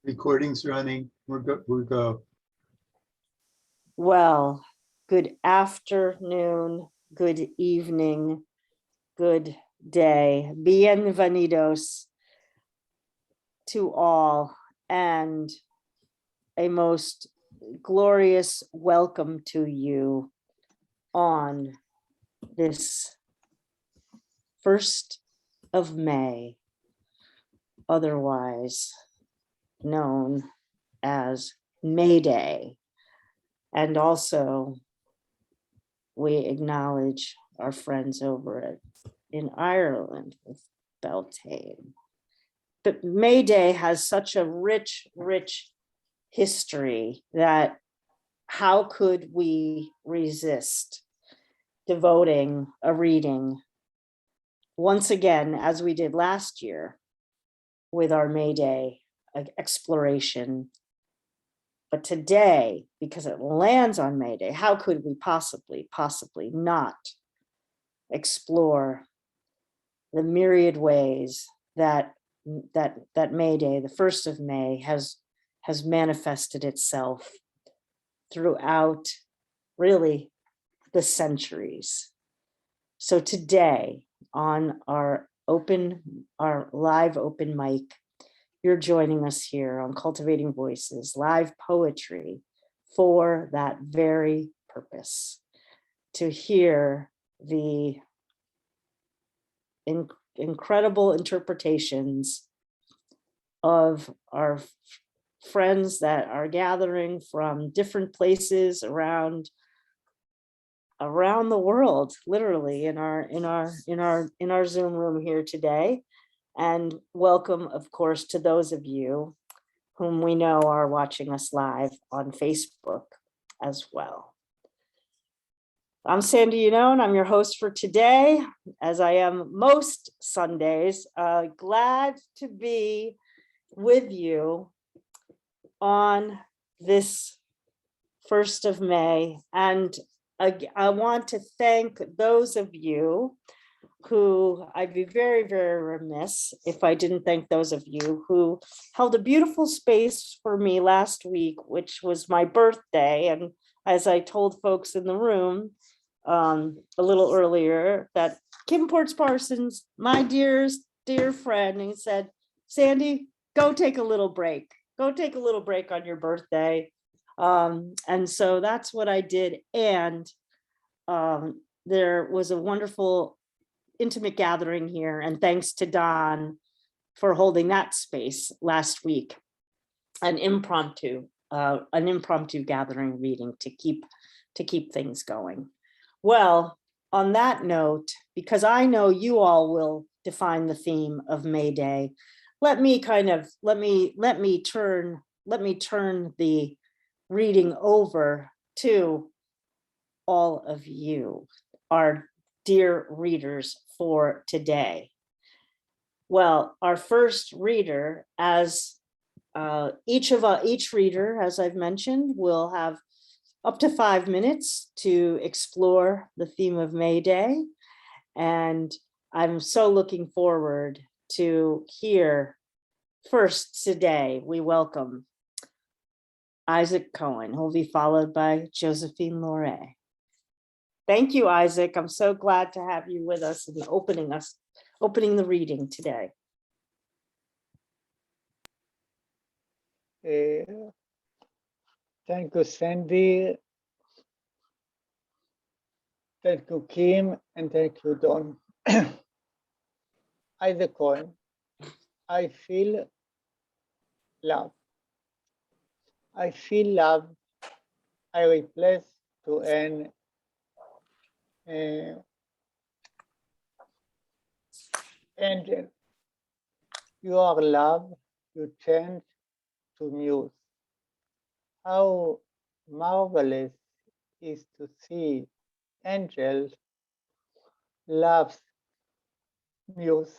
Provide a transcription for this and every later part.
Recording's running. We're go. We go. Well, good afternoon, good evening, good day. Bienvenidos to all, and a most glorious welcome to you on this 1st of May, otherwise known as Mayday. And also, we acknowledge our friends over in Ireland with Beltane. But Mayday has such a rich, rich history that how could we resist devoting a reading once again, as we did last year with our Mayday exploration. But today, because it lands on Mayday, how could we possibly not explore the myriad ways that Mayday, the 1st of May, has manifested itself throughout really the centuries. So today, on our live open mic, you're joining us here on Cultivating Voices, live poetry, for that very purpose, to hear the incredible interpretations of our friends that are gathering from different places around the world, literally in our Zoom room here today. And welcome, of course, to those of you whom we know are watching us live on Facebook as well. I'm Sandra Yannone. I'm your host for today, as I am most Sundays. Glad to be with you on this 1st of May. And I want to thank those of you who, I'd be very, very remiss if I didn't thank those of you who held a beautiful space for me last week, which was my birthday. And as I told folks in the room a little earlier, that Kim Ports Parsons, my dear friend, he said, Sandy, go take a little break. Go take a little break on your birthday. And so that's what I did. And there was a wonderful intimate gathering here, and thanks to Don for holding that space last week, an impromptu gathering reading to keep things going. Well, on that note, because I know you all will define the theme of Mayday, let me turn the reading over to all of you, our dear readers for today. Well, our first reader, as each reader, as I've mentioned, will have up to 5 minutes to explore the theme of Mayday. And I'm so looking forward to hear first today. We welcome Isaac Cohen, who will be followed by Josephine LoRe. Thank you, Isaac. I'm so glad to have you with us and opening the reading today. Thank you, Sandy. Thank you, Kim, and thank you, Don. Isaac Cohen, I feel love. I feel love. I replace to an angel. You are love, you change to muse. How marvelous is to see angels loves muse.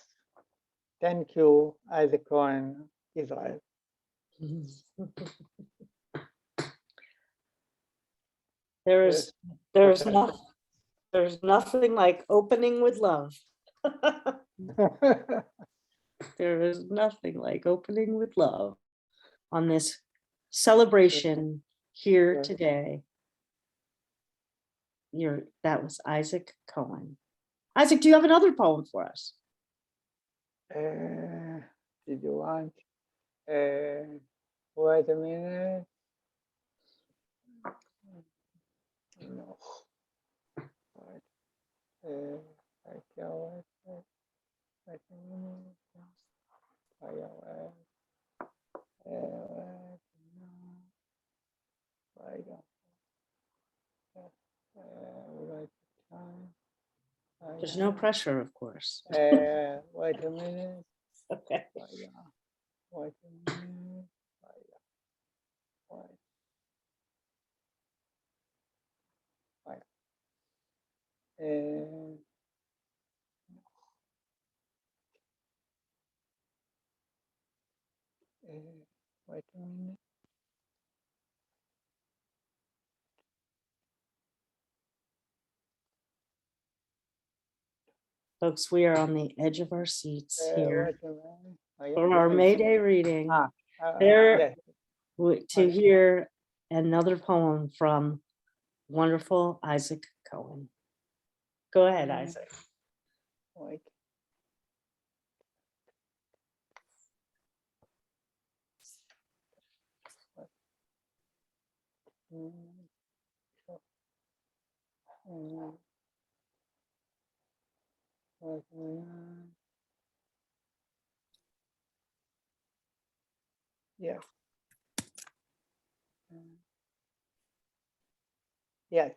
Thank you, Isaac Cohen, Israel. There's nothing like opening with love. There is nothing like opening with love. on this celebration here today. That was Isaac Cohen. Isaac, do you have another poem for us? Did you want? Wait a minute. No. Wait. Wait a minute. There's no pressure, of course. Wait a minute. Okay. Wait a minute. Wait. Wait a minute. Folks, we are on the edge of our seats here Wait a minute. for our Mayday reading. Yes. To hear another poem from wonderful Isaac Cohen. Go ahead, Isaac. Wait. Yes. Yes.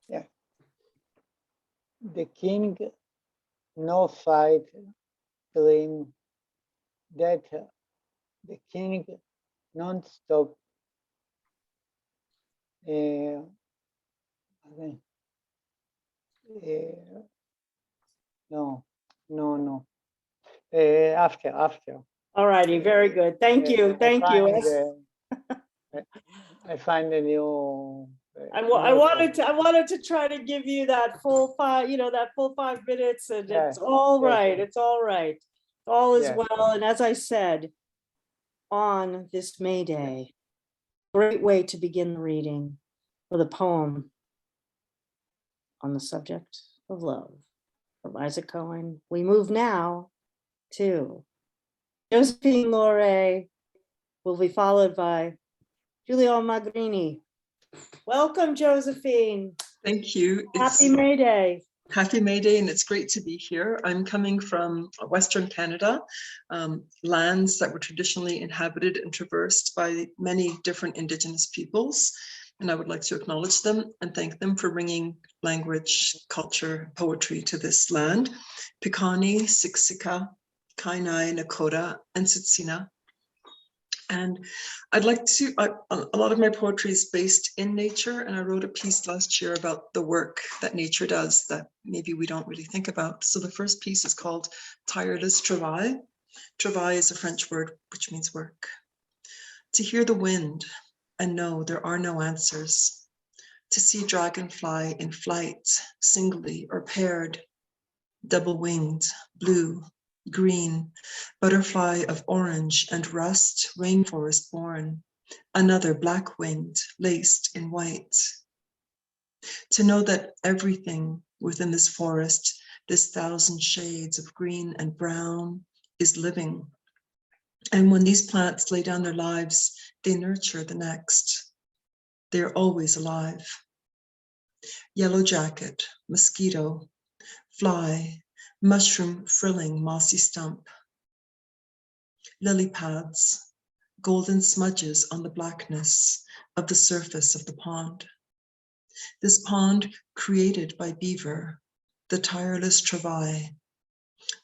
Yeah. The king no fight dream that the king non-stop no. After. All righty, very good. Thank you. I find a new. I wanted to try to give you that full 5, that full 5 minutes, and it's all right. It's all right. All is well. And as I said, on this May Day, great way to begin the reading with a poem on the subject of love from Isaac Cohen. We move now to Josephine LoRe, will be followed by Giulio Magrini. Welcome, Josephine. Thank you. Happy May Day. Happy May Day, and it's great to be here. I'm coming from Western Canada, lands that were traditionally inhabited and traversed by many different Indigenous peoples. And I would like to acknowledge them and thank them for bringing language, culture, poetry to this land. Piikani, Siksika, Kainai, Nakota, and Tsuut'ina. And I'd like to, a lot of my poetry is based in nature, and I wrote a piece last year about the work that nature does that maybe we don't really think about. So the first piece is called Tireless Travail. Travail is a French word which means work. To hear the wind and know there are no answers. To see dragonfly in flight, singly or paired, double-winged, blue, green, butterfly of orange and rust, rainforest born, another black-winged, laced in white. To know that everything within this forest, this 1,000 shades of green and brown, is living. And when these plants lay down their lives, they nurture the next. They are always alive. Yellow jacket, mosquito, fly, mushroom frilling mossy stump, lily pads, golden smudges on the blackness of the surface of the pond. This pond created by beaver, the tireless travail.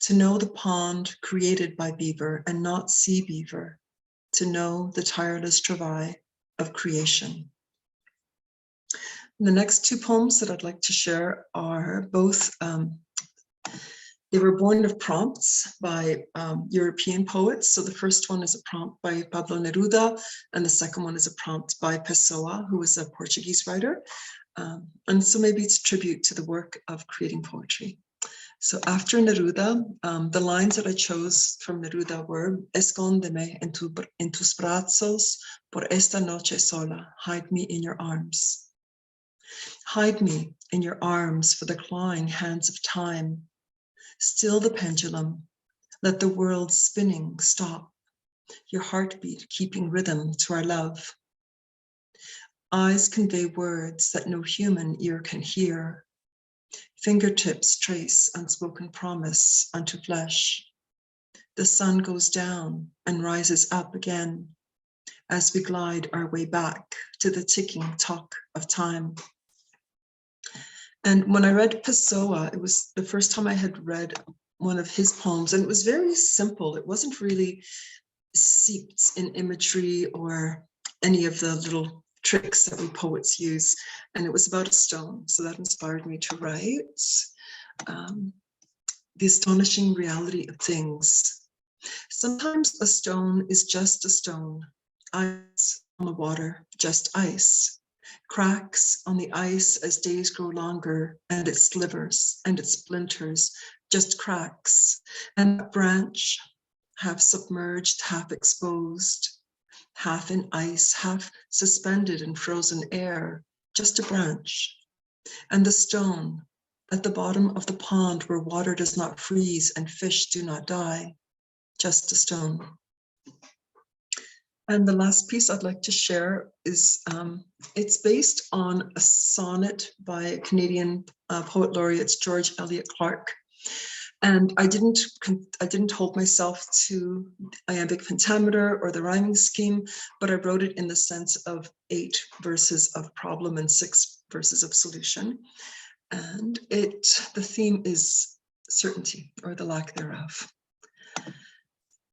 To know the pond created by beaver and not sea beaver, to know the tireless travail of creation. The next 2 poems that I'd like to share are both they were born of prompts by European poets. So the first one is a prompt by Pablo Neruda, and the second one is a prompt by Pessoa, who was a Portuguese writer. And so maybe it's a tribute to the work of creating poetry. So after Neruda, the lines that I chose from Neruda were Escóndeme en tus brazos por esta noche sola. Hide me in your arms. Hide me in your arms for the clawing hands of time. Still the pendulum. Let the world spinning stop. Your heartbeat keeping rhythm to our love. Eyes convey words that no human ear can hear. Fingertips trace unspoken promise unto flesh. The sun goes down and rises up again as we glide our way back to the ticking talk of time. And when I read Pessoa, it was the first time I had read one of his poems, and it was very simple. It wasn't really seeped in imagery or any of the little tricks that we poets use. And it was about a stone. So that inspired me to write. The astonishing reality of things. Sometimes a stone is just a stone. Ice on the water, just ice. Cracks on the ice as days grow longer, and it slivers and it splinters, just cracks. And a branch, half submerged, half exposed, half in ice, half suspended in frozen air, just a branch. And the stone at the bottom of the pond where water does not freeze and fish do not die, just a stone. And the last piece I'd like to share is, it's based on a sonnet by Canadian poet laureate George Eliot Clarke. And I didn't hold myself to iambic pentameter or the rhyming scheme, but I wrote it in the sense of 8 verses of problem and 6 verses of solution. And the theme is certainty, or the lack thereof.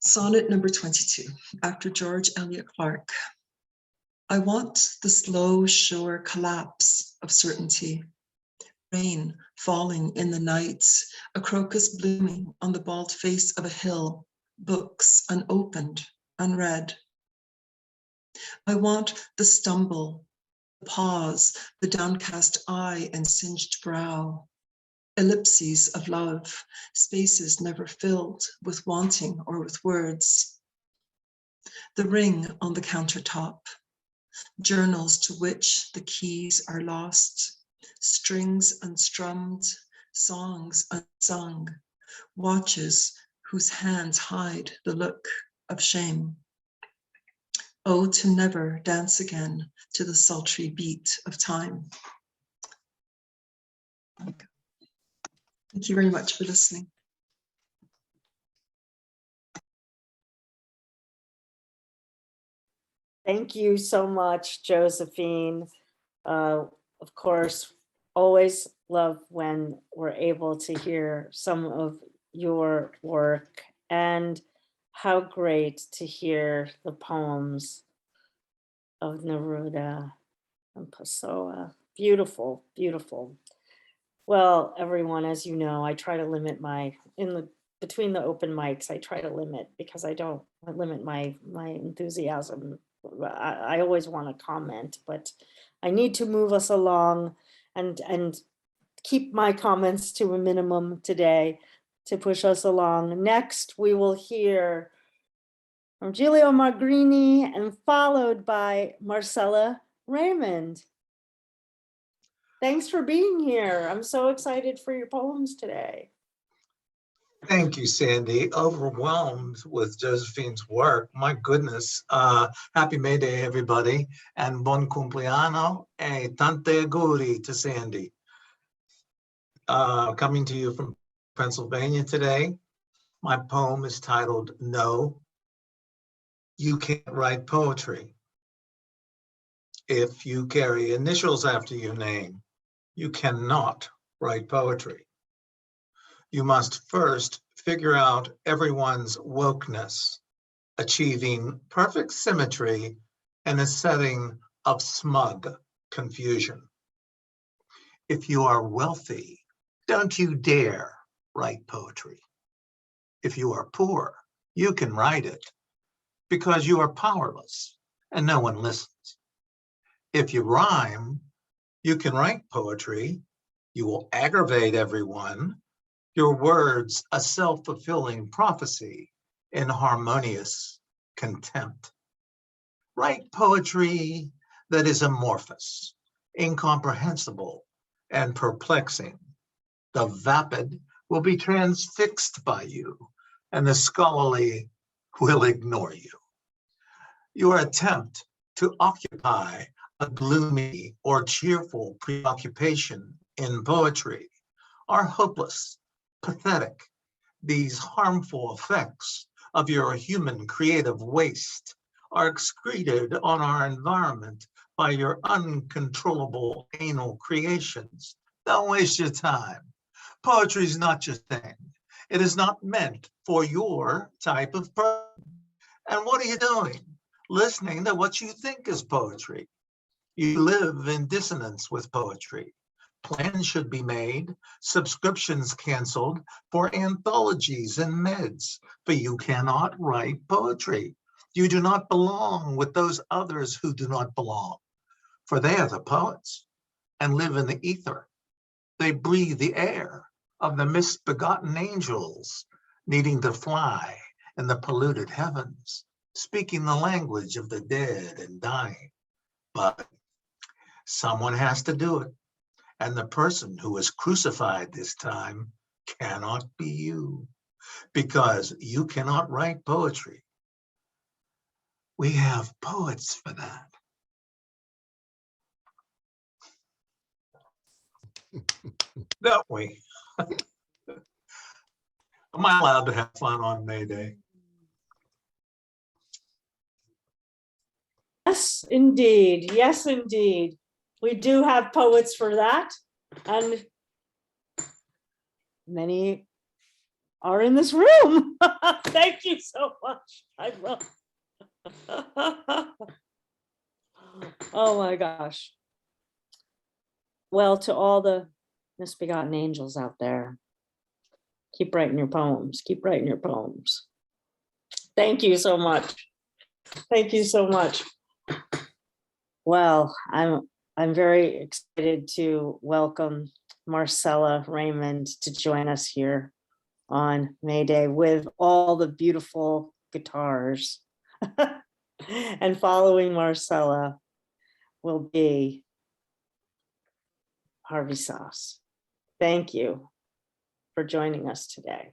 Sonnet number 22, after George Eliot Clarke. I want the slow, sure collapse of certainty. Rain falling in the night, a crocus blooming on the bald face of a hill, books unopened, unread. I want the stumble, the pause, the downcast eye and singed brow, ellipses of love, spaces never filled with wanting or with words. The ring on the countertop, journals to which the keys are lost, strings unstrummed, songs unsung, watches whose hands hide the look of shame. Oh, to never dance again to the sultry beat of time. Thank you very much for listening. Thank you so much, Josephine. Of course, always love when we're able to hear some of your work, and how great to hear the poems of Neruda and Pessoa. Beautiful, beautiful. Well, everyone, as you know, I try to limit between the open mics, I try to limit, because I limit my enthusiasm. I always want to comment, but I need to move us along and keep my comments to a minimum today to push us along. Next, we will hear from Giulio Magrini and followed by Marcella Remund. Thanks for being here. I'm so excited for your poems today. Thank you, Sandy. Overwhelmed with Josephine's work. My goodness. Happy Mayday, everybody. And buon compleanno e tanti auguri to Sandy. Coming to you from Pennsylvania today. My poem is titled No, You Can't Write Poetry. If you carry initials after your name, you cannot write poetry. You must first figure out everyone's wokeness, achieving perfect symmetry in a setting of smug confusion. If you are wealthy, don't you dare write poetry. If you are poor, you can write it because you are powerless and no one listens. If you rhyme, you can write poetry. You will aggravate everyone Your words a self-fulfilling prophecy in harmonious contempt. Write poetry that is amorphous, incomprehensible, and perplexing. The vapid will be transfixed by you, and the scholarly will ignore you. Your attempt to occupy a gloomy or cheerful preoccupation in poetry are hopeless, pathetic. These harmful effects of your human creative waste are excreted on our environment by your uncontrollable anal creations. Don't waste your time. Poetry is not your thing. It is not meant for your type of person. And what are you doing? Listening to what you think is poetry. You live in dissonance with poetry. Plans should be made, subscriptions canceled for anthologies and meds, for you cannot write poetry. You do not belong with those others who do not belong, for they are the poets and live in the ether. They breathe the air of the misbegotten angels, needing to fly in the polluted heavens, speaking the language of the dead and dying. But someone has to do it. And the person who was crucified this time cannot be you, because you cannot write poetry. We have poets for that. Don't we? Am I allowed to have fun on Mayday? Yes, indeed. Yes, indeed. We do have poets for that. And many are in this room. Thank you so much. I love. Oh my gosh. Well, to all the misbegotten angels out there, keep writing your poems. Keep writing your poems. Thank you so much. Thank you so much. Well, I'm very excited to welcome Marcella Remund to join us here on Mayday with all the beautiful guitars. And following Marcella will be Harvey Soss. Thank you for joining us today.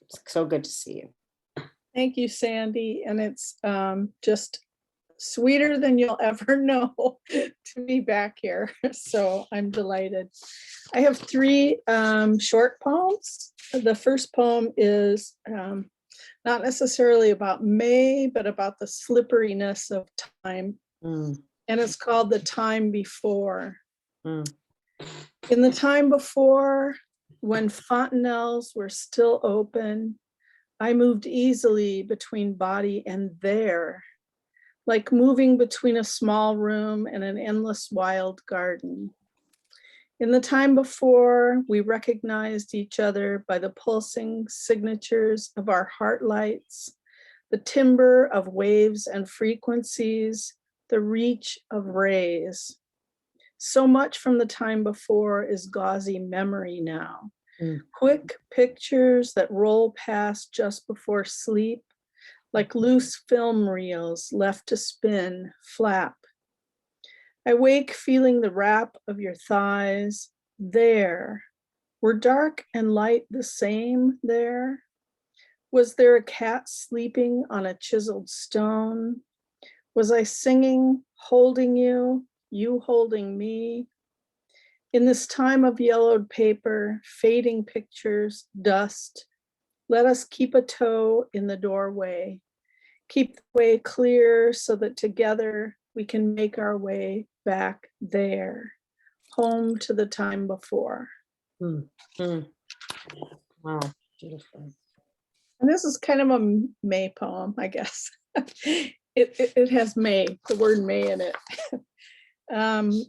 It's so good to see you. Thank you, Sandy. And it's just sweeter than you'll ever know to be back here. So I'm delighted. I have three short poems. The first poem is not necessarily about May, but about the slipperiness of time. And it's called The Time Before. In the time before, when fontanelles were still open, I moved easily between body and there, like moving between a small room and an endless wild garden. In the time before, we recognized each other by the pulsing signatures of our heart lights, the timbre of waves and frequencies, the reach of rays. So much from the time before is gauzy memory now. Quick pictures that roll past just before sleep, like loose film reels left to spin, flap. I wake feeling the wrap of your thighs. There. Were dark and light the same there? Was there a cat sleeping on a chiseled stone? Was I singing, holding you, you holding me? In this time of yellowed paper, fading pictures, dust, let us keep a toe in the doorway. Keep the way clear so that together we can make our way back there, home to the time before. Wow, beautiful. And this is kind of a May poem, I guess. It has May, the word May in it.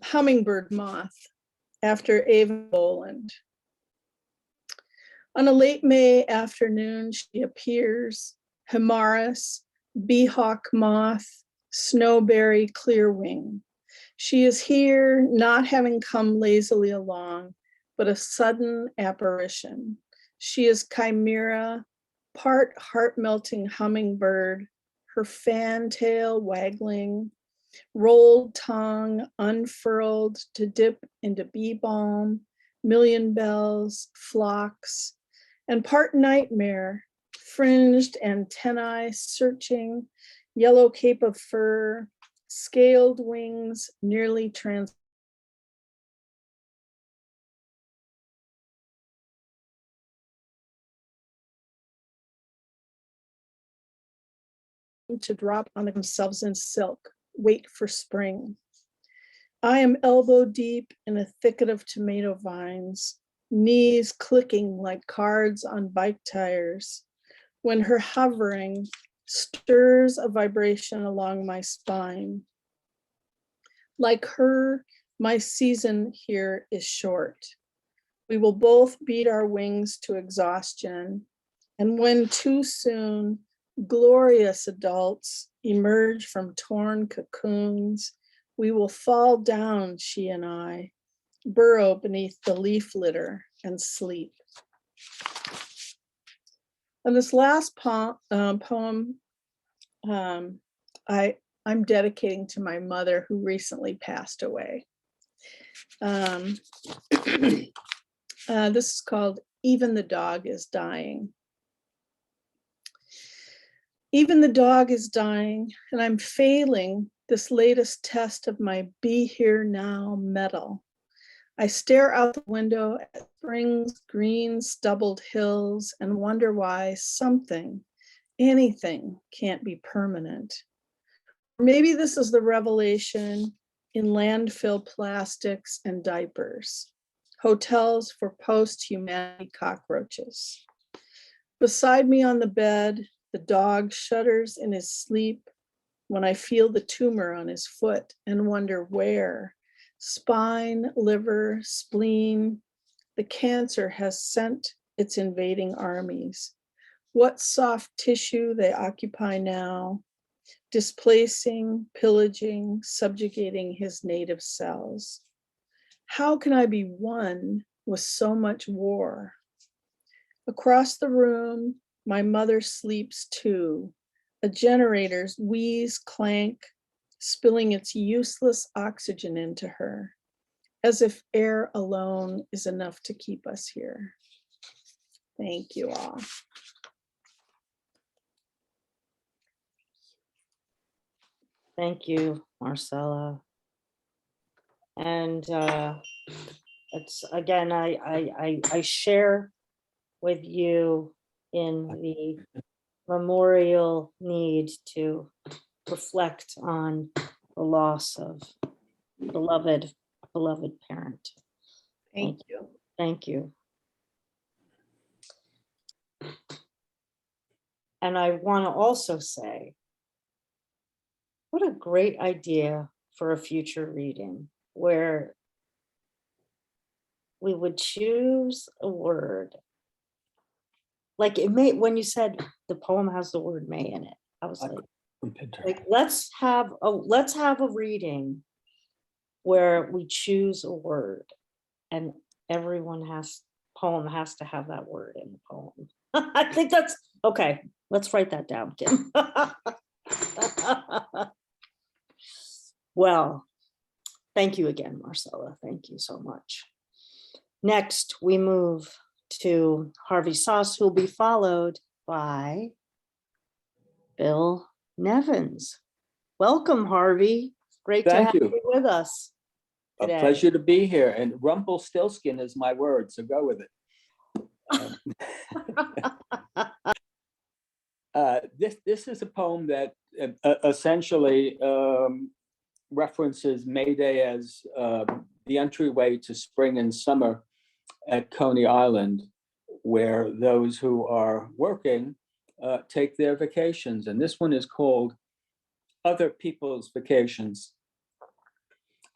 Hummingbird moth, after Ava Boland. On a late May afternoon, she appears, Himaris, beehawk moth, snowberry clearwing. She is here, not having come lazily along, but a sudden apparition, She is chimera, part heart-melting hummingbird, her fantail waggling, rolled tongue unfurled to dip into bee balm, million bells, phlox, and part nightmare, fringed antennae searching, yellow cape of fur, scaled wings nearly trans. To drop on themselves in silk, wait for spring. I am elbow deep in a thicket of tomato vines, knees clicking like cards on bike tires, when her hovering stirs a vibration along my spine. Like her, my season here is short. We will both beat our wings to exhaustion, and when too soon, glorious adults emerge from torn cocoons, we will fall down, she and I, burrow beneath the leaf litter and sleep. And this last poem I'm dedicating to my mother who recently passed away. This is called Even the Dog is Dying. Even the dog is dying, and I'm failing this latest test of my be here now mettle. I stare out the window at spring's green stubbled hills and wonder why something, anything, can't be permanent. Maybe this is the revelation in landfill plastics and diapers, hotels for post-humanity cockroaches. Beside me on the bed, the dog shudders in his sleep when I feel the tumor on his foot and wonder where. Spine, liver, spleen, the cancer has sent its invading armies. What soft tissue they occupy now, displacing, pillaging, subjugating his native cells. How can I be one with so much war? Across the room, my mother sleeps too. A generator's wheeze clank, spilling its useless oxygen into her, as if air alone is enough to keep us here. Thank you all. Thank you, Marcella. And it's again, I share with you in the memorial need to reflect on the loss of beloved parent. Thank you. Thank you. And I want to also say, what a great idea for a future reading where we would choose a word. Like it may, when you said the poem has the word may in it, I was like let's have a reading where we choose a word and poem has to have that word in the poem. I think that's okay. Let's write that down, Kim. Well, thank you again, Marcella. Thank you so much. Next, we move to Harvey Soss, who will be followed by Bill Nevins. Welcome, Harvey. Great to have you with us today. A pleasure to be here. And Rumpelstiltskin is my word, so go with it. This is a poem that essentially references Mayday as the entryway to spring and summer at Coney Island, where those who are working take their vacations. And this one is called Other People's Vacations.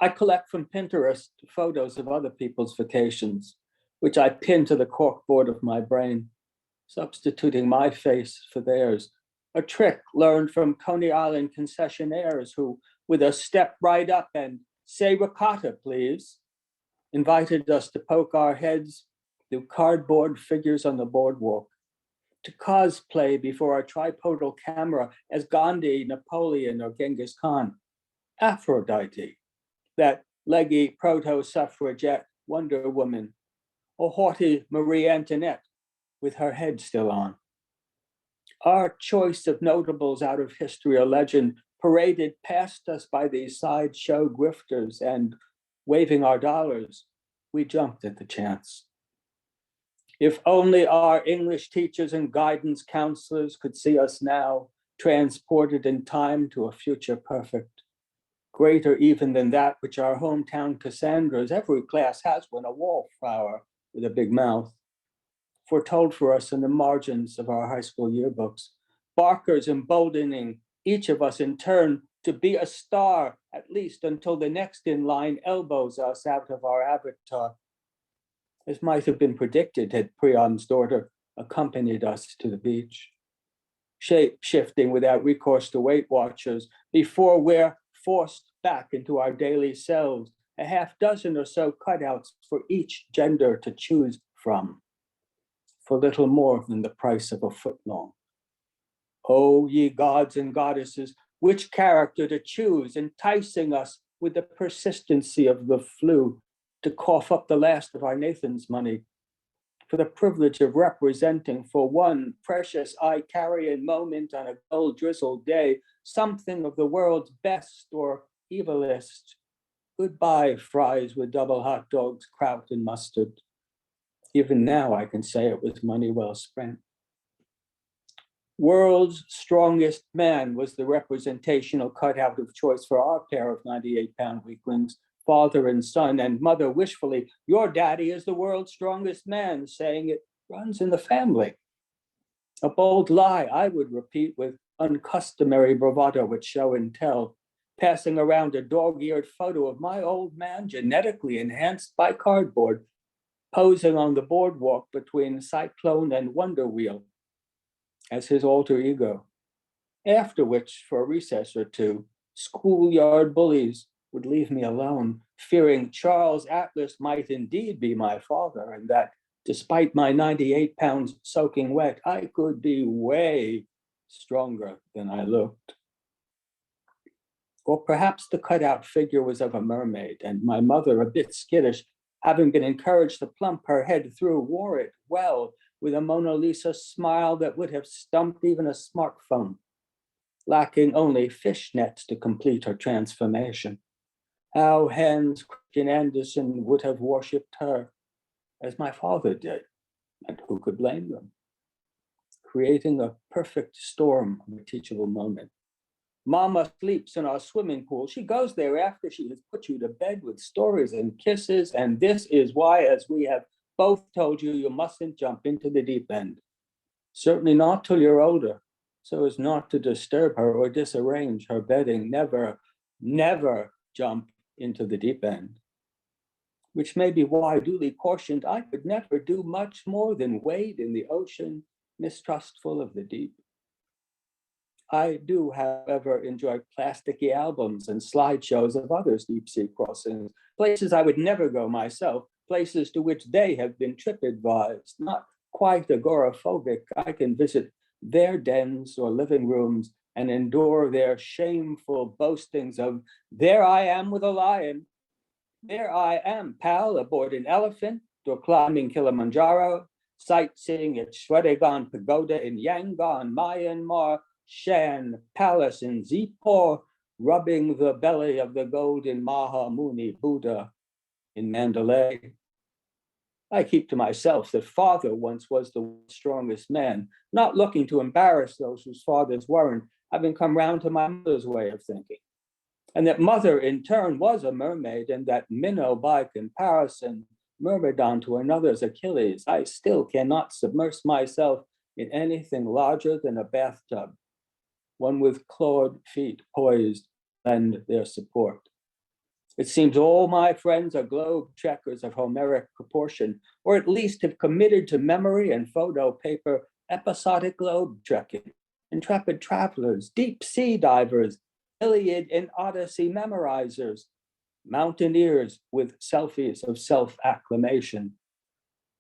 I collect from Pinterest photos of other people's vacations, which I pin to the corkboard of my brain, substituting my face for theirs. A trick learned from Coney Island concessionaires who, with a step right up and say ricotta, please, invited us to poke our heads do cardboard figures on the boardwalk, to cosplay before a tripodal camera as Gandhi, Napoleon, or Genghis Khan, Aphrodite, that leggy proto-suffragette Wonder Woman, or haughty Marie Antoinette with her head still on. Our choice of notables out of history or legend paraded past us by these sideshow grifters, and waving our dollars, we jumped at the chance. If only our English teachers and guidance counselors could see us now, transported in time to a future perfect, greater even than that which our hometown Cassandras, every class has one, a wallflower with a big mouth, foretold for us in the margins of our high school yearbooks, Barkers emboldening each of us in turn to be a star, at least until the next in line elbows us out of our avatar. As might have been predicted had Priam's daughter accompanied us to the beach. Shape-shifting without recourse to Weight Watchers, before we're forced back into our daily selves, a half dozen or so cutouts for each gender to choose from, for little more than the price of a footlong. Oh, ye gods and goddesses, which character to choose, enticing us with the persistency of the flu to cough up the last of our Nathan's money, for the privilege of representing for one precious eye-carrying moment on a gold-drizzled day, something of the world's best or evilest. Goodbye, fries with double hot dogs, kraut, and mustard. Even now I can say it was money well spent. World's strongest man was the representational cutout of choice for our pair of 98-pound weaklings, father and son, and mother wishfully, your daddy is the world's strongest man, saying it runs in the family. A bold lie I would repeat with uncustomary bravado at show and tell, passing around a dog-eared photo of my old man, genetically enhanced by cardboard, posing on the boardwalk between Cyclone and Wonder Wheel as his alter ego. After which, for a recess or two, schoolyard bullies would leave me alone, fearing Charles Atlas might indeed be my father, and that despite my 98 pounds soaking wet, I could be way stronger than I looked. Or perhaps the cutout figure was of a mermaid, and my mother, a bit skittish, having been encouraged to plump her head through, wore it well, with a Mona Lisa smile that would have stumped even a smartphone, lacking only fishnets to complete her transformation. How Hans Christian Andersen would have worshipped her, as my father did, and who could blame them? Creating a perfect storm of a teachable moment. Mama sleeps in our swimming pool. She goes there after she has put you to bed with stories and kisses, and this is why, as we have both told you, you mustn't jump into the deep end. Certainly not till you're older, so as not to disturb her or disarrange her bedding. Never, never jump into the deep end. Which may be why, duly cautioned, I could never do much more than wade in the ocean, mistrustful of the deep. I do, however, enjoy plasticky albums and slideshows of others' deep sea crossings, places I would never go myself, places to which they have been trip advised. Not quite agoraphobic, I can visit their dens or living rooms and endure their shameful boastings of, there I am with a lion, there I am, pal, aboard an elephant, or climbing Kilimanjaro, sightseeing at Shwedagon Pagoda in Yangon, Myanmar, Shan Palace in Zippor, rubbing the belly of the golden Mahamuni Buddha in Mandalay. I keep to myself that father once was the strongest man, not looking to embarrass those whose fathers weren't, having come round to my mother's way of thinking. And that mother in turn was a mermaid, and that minnow by comparison, myrmidon to another's Achilles. I still cannot submerge myself in anything larger than a bathtub, one with clawed feet poised and their support. It seems all my friends are globe checkers of Homeric proportion, or at least have committed to memory and photo paper episodic globe trekking, intrepid travelers, deep sea divers, Iliad and Odyssey memorizers, mountaineers with selfies of self-acclamation.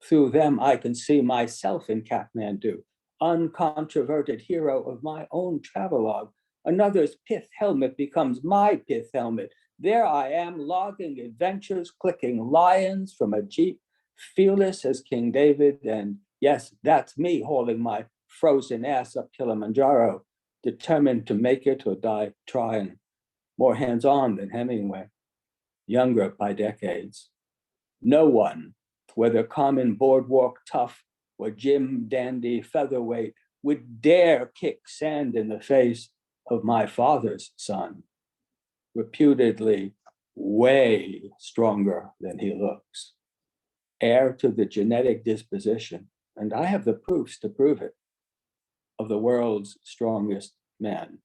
Through them, I can see myself in Kathmandu, uncontroverted hero of my own travelogue. Another's pith helmet becomes my pith helmet. There I am, logging adventures, clicking lions from a jeep, fearless as King David. And yes, that's me hauling my frozen ass up Kilimanjaro, determined to make it or die trying. More hands-on than Hemingway, younger by decades. No one, whether common boardwalk tough or Jim dandy featherweight, would dare kick sand in the face of my father's son, reputedly way stronger than he looks, heir to the genetic disposition, and I have the proofs to prove it, of the world's strongest man.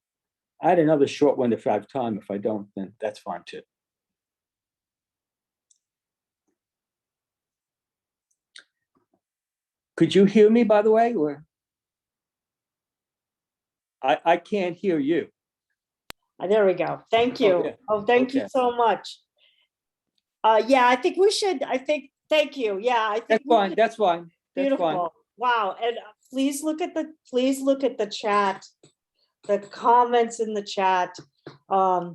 I had another short one if I have time. If I don't, then that's fine too. Could you hear me, by the way, or? I can't hear you. There we go. Thank you. Okay. Oh, thank you Okay. so much. Yeah, I think we should, thank you. Yeah, I think. That's we fine, should- that's fine, that's fine. Beautiful. Wow. And please look at the chat, the comments in the chat. The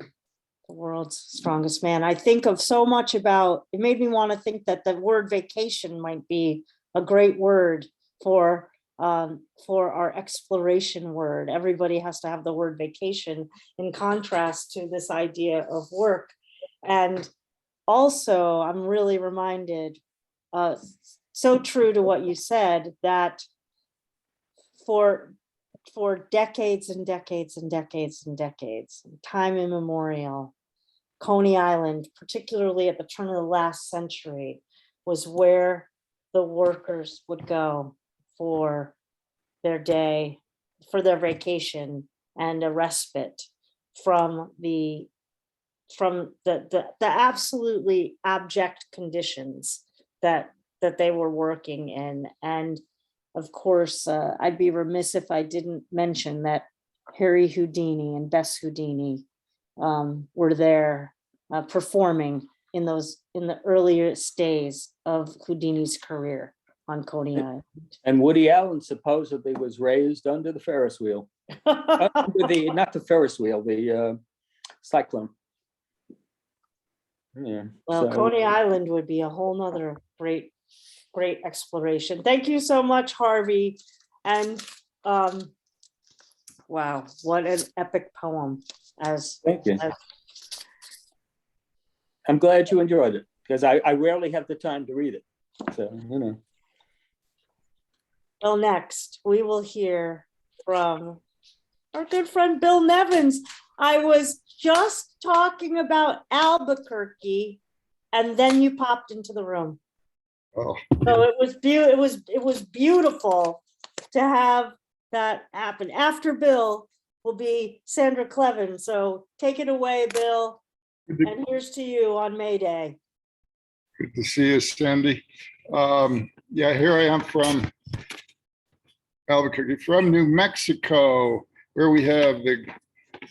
world's strongest man. I think of so much about, it made me want to think that the word vacation might be a great word for our exploration word. Everybody has to have the word vacation in contrast to this idea of work. And also, I'm really reminded, so true to what you said, that for decades and decades and decades and decades, time immemorial, Coney Island, particularly at the turn of the last century, was where the workers would go for their day, for their vacation, and a respite from the absolutely abject conditions that they were working in. And of course, I'd be remiss if I didn't mention that Harry Houdini and Bess Houdini were there performing in the earliest days of Houdini's career on Coney Island. And Woody Allen supposedly was raised under the Ferris wheel. Not the Ferris wheel, the cyclone. Yeah. Well, Coney Island would be a whole nother great exploration. Thank you so much, Harvey. And wow, what an epic poem. Thank you. I'm glad you enjoyed it, because I rarely have the time to read it. So, you know. Well, next we will hear from our good friend Bill Nevins. I was just talking about Albuquerque, and then you popped into the room. Oh, So it was beautiful to have that happen. After Bill will be Sandra Kleven. So take it away, Bill. And here's to you on Mayday. good to see you, Sandy. Yeah, here I am from Albuquerque, from New Mexico, where we have the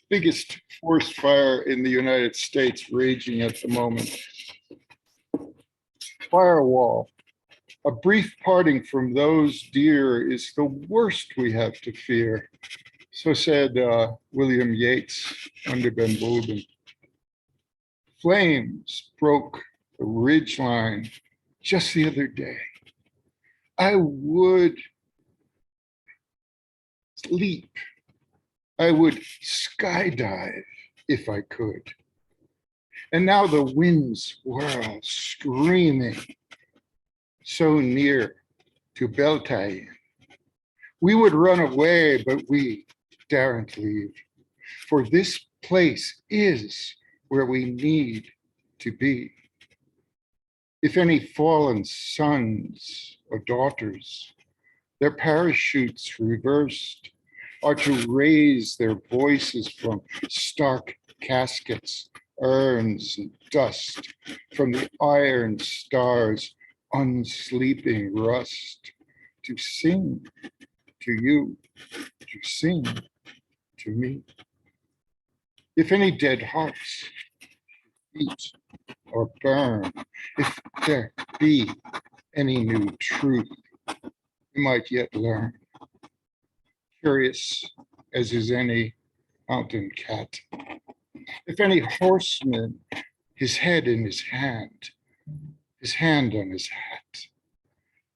biggest forest fire in the United States raging at the moment. Firewall. A brief parting from those dear is the worst we have to fear. So said William Yeats under Ben Bulben. Flames broke the ridge line just the other day. I would leap. I would skydive if I could. And now the winds whirl screaming so near to Beltane. We would run away, but we daren't leave. For this place is where we need to be. If any fallen sons or daughters, their parachutes reversed, are to raise their voices from stark caskets, urns, and dust, from the iron stars' unsleeping rust, to sing to you, to sing to me. If any dead hearts beat or burn, if there be any new truth we might yet learn. Curious as is any mountain cat. If any horseman, his head in his hand on his hat,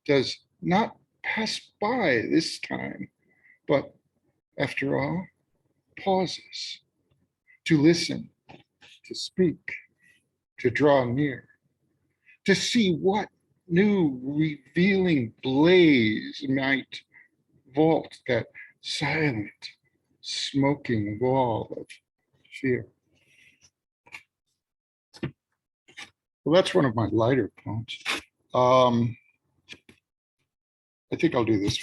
does not pass by this time, but after all, pauses to listen, to speak, to draw near, to see what new revealing blaze might vault that silent, smoking wall of fear. Well, that's one of my lighter poems. I think I'll do this.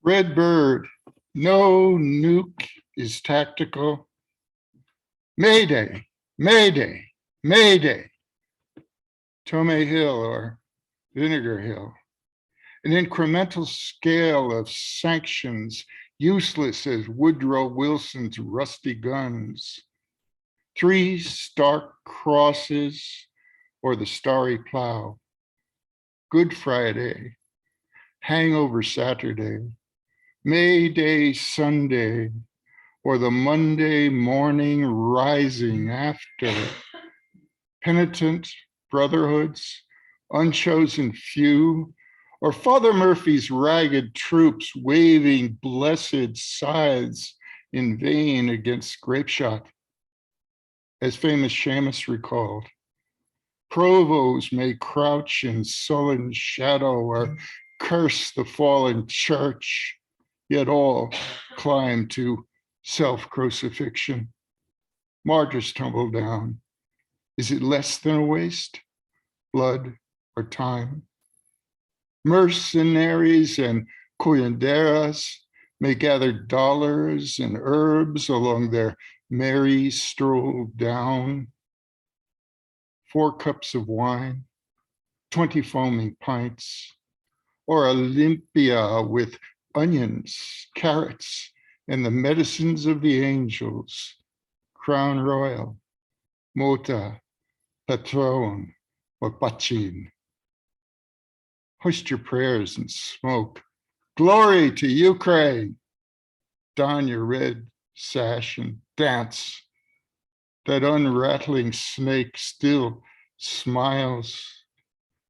Red bird, no nuke is tactical. Mayday, Mayday, Mayday. Tome Hill or Vinegar Hill. An incremental scale of sanctions, useless as Woodrow Wilson's rusty guns. 3 stark crosses or the starry plow. Good Friday, hangover Saturday, May Day Sunday, or the Monday morning rising after. Penitent brotherhoods, unchosen few, or Father Murphy's ragged troops waving blessed scythes in vain against grape shot. As famous Shamus recalled, provosts may crouch in sullen shadow or curse the fallen church, yet all climb to self-crucifixion. Martyrs tumble down. Is it less than a waste? Blood or time? Mercenaries and cuyanderas may gather dollars and herbs along their merry stroll down. 4 cups of wine, 20 foaming pints, or Olympia with onions, carrots, and the medicines of the angels, Crown Royal, Mota, Patron, or Pachin. Hoist your prayers and smoke. Glory to Ukraine. Don your red sash and dance. That unrattling snake still smiles.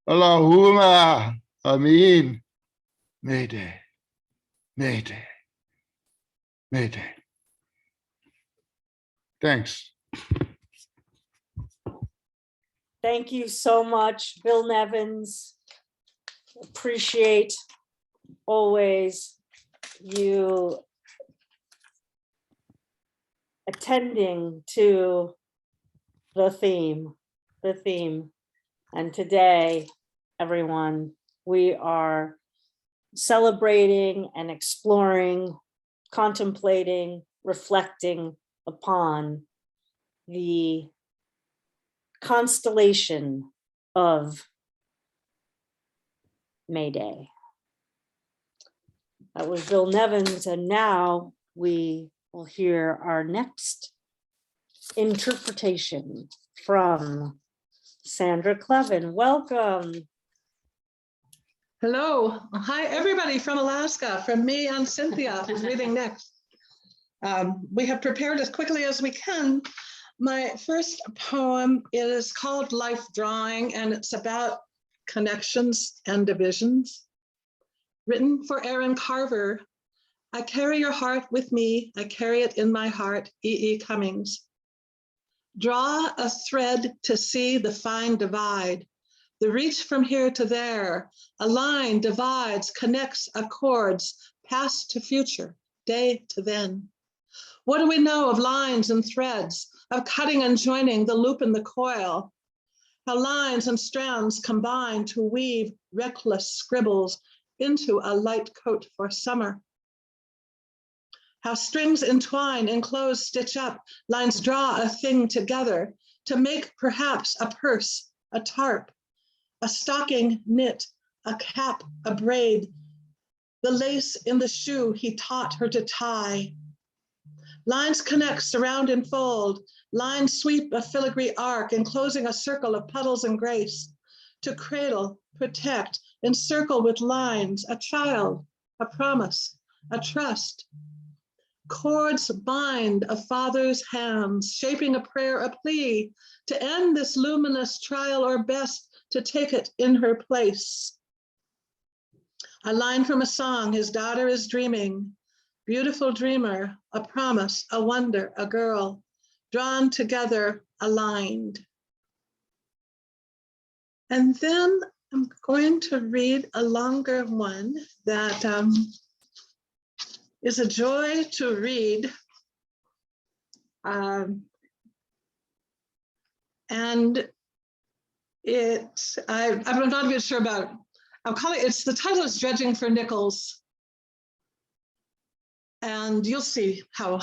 Allahumma, Amin. Mayday, Mayday, Mayday. Thanks. Thank you so much, Bill Nevins. Appreciate always you attending to the theme. And today, everyone, we are celebrating and exploring, contemplating, reflecting upon the constellation of Mayday. That was Bill Nevins, and now we will hear our next interpretation from Sandra Kleven. Welcome. Hello. Hi, everybody from Alaska, from me and Cynthia, who's reading next. We have prepared as quickly as we can. My first poem is called Life Drawing, and it's about connections and divisions. Written for Aaron Carver. I carry your heart with me. I carry it in my heart. E.E. Cummings. Draw a thread to see the fine divide. The reach from here to there. A line divides, connects, accords, past to future, day to then. What do we know of lines and threads, of cutting and joining the loop in the coil? How lines and strands combine to weave reckless scribbles into a light coat for summer. How strings entwine, enclose, stitch up, lines draw a thing together to make perhaps a purse, a tarp, a stocking knit, a cap, a braid, the lace in the shoe he taught her to tie. Lines connect, surround, and fold. Lines sweep a filigree arc, enclosing a circle of puddles and grace. To cradle, protect, encircle with lines, a child, a promise, a trust. Cords bind a father's hands, shaping a prayer, a plea, to end this luminous trial, or best to take it in her place. A line from a song, his daughter is dreaming. Beautiful dreamer, a promise, a wonder, a girl, drawn together, aligned. And then I'm going to read a longer one that is a joy to read. And I'm not even sure about, I'm calling it's the title is Dredging for Nickels. And you'll see how,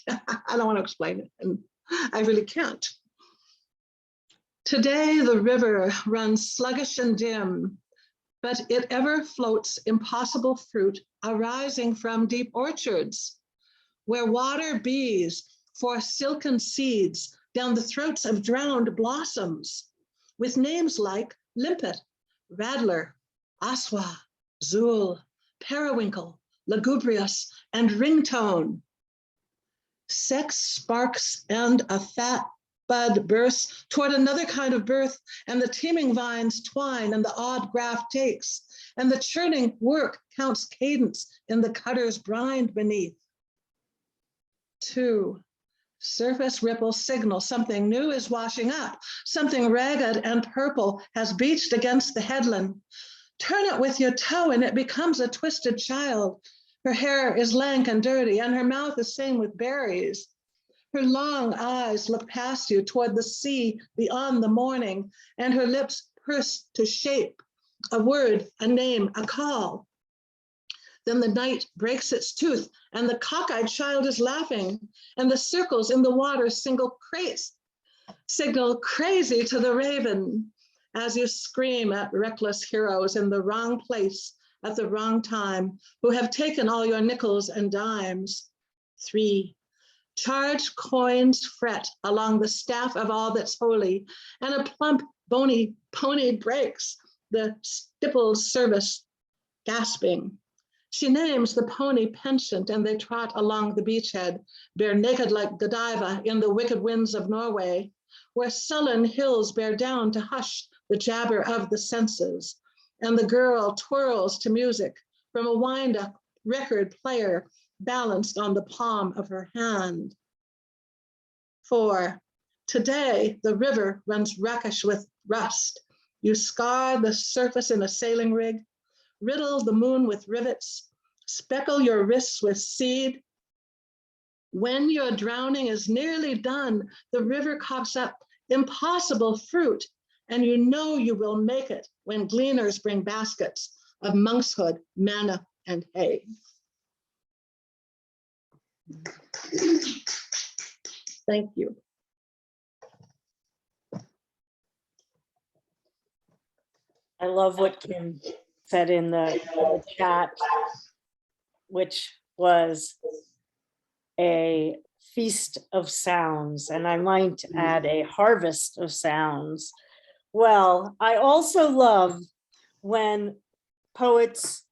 I don't want to explain it, and I really can't. Today the river runs sluggish and dim, but it ever floats impossible fruit arising from deep orchards, where water bees for silken seeds down the throats of drowned blossoms, with names like limpet, rattler, aswa, zool, periwinkle, lugubrious, and ringtone. Sex sparks and a fat bud bursts toward another kind of birth, and the teeming vines twine, and the odd graft takes, and the churning work counts cadence in the cutter's brine beneath. 2. Surface ripples signal something new is washing up, something ragged and purple has beached against the headland. Turn it with your toe and it becomes a twisted child. Her hair is lank and dirty, and her mouth is stained with berries. Her long eyes look past you toward the sea beyond the morning, and her lips purse to shape a word, a name, a call. Then the night breaks its tooth, and the cockeyed child is laughing, and the circles in the water signal crazy to the raven, as you scream at reckless heroes in the wrong place at the wrong time, who have taken all your nickels and dimes. 3. Charged coins fret along the staff of all that's holy, and a plump, bony pony breaks the stippled service, gasping. She names the pony Penchant, and they trot along the beachhead, bare naked like Godiva in the wicked winds of Norway, where sullen hills bear down to hush the jabber of the senses, and the girl twirls to music from a wind-up record player balanced on the palm of her hand. 4. Today, the river runs rakish with rust. You scar the surface in a sailing rig, riddle the moon with rivets, speckle your wrists with seed. When your drowning is nearly done, the river coughs up impossible fruit, and you know you will make it when gleaners bring baskets of monkshood, manna, and hay. Thank you. I love what Kim said in the chat, which was a feast of sounds, and I might add a harvest of sounds. Well, I also love when poets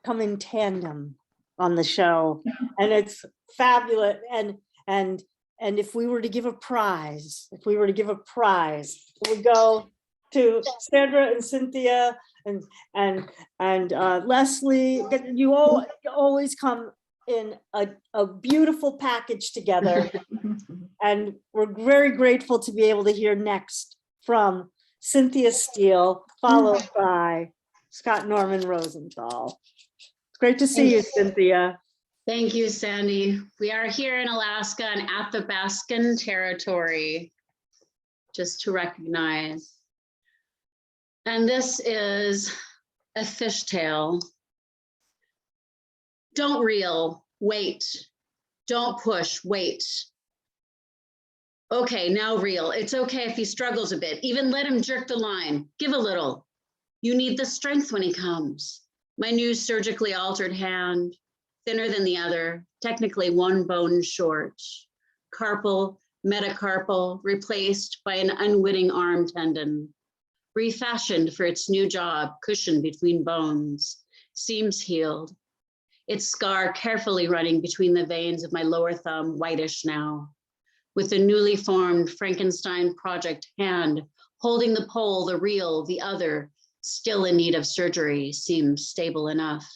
come in tandem on the show, and it's fabulous. And if we were to give a prize, it would go to Sandra and Cynthia and Leslie. You all always come in a beautiful package together, and we're very grateful to be able to hear next from Cynthia Steele, followed by Scott Norman Rosenthal. It's great to see you, Cynthia. Thank you, Sandy. We are here in Alaska and Athabascan territory, just to recognize. And this is a fishtail. Don't reel, wait. Don't push, wait. Okay, now reel. It's okay if he struggles a bit. Even let him jerk the line. Give a little. You need the strength when he comes. My new surgically altered hand. thinner than the other, technically one bone short. Carpal, metacarpal, replaced by an unwitting arm tendon. Refashioned for its new job, cushioned between bones, seams healed. Its scar carefully running between the veins of my lower thumb, whitish now. With the newly formed Frankenstein project hand, holding the pole, the reel, the other, still in need of surgery, seems stable enough.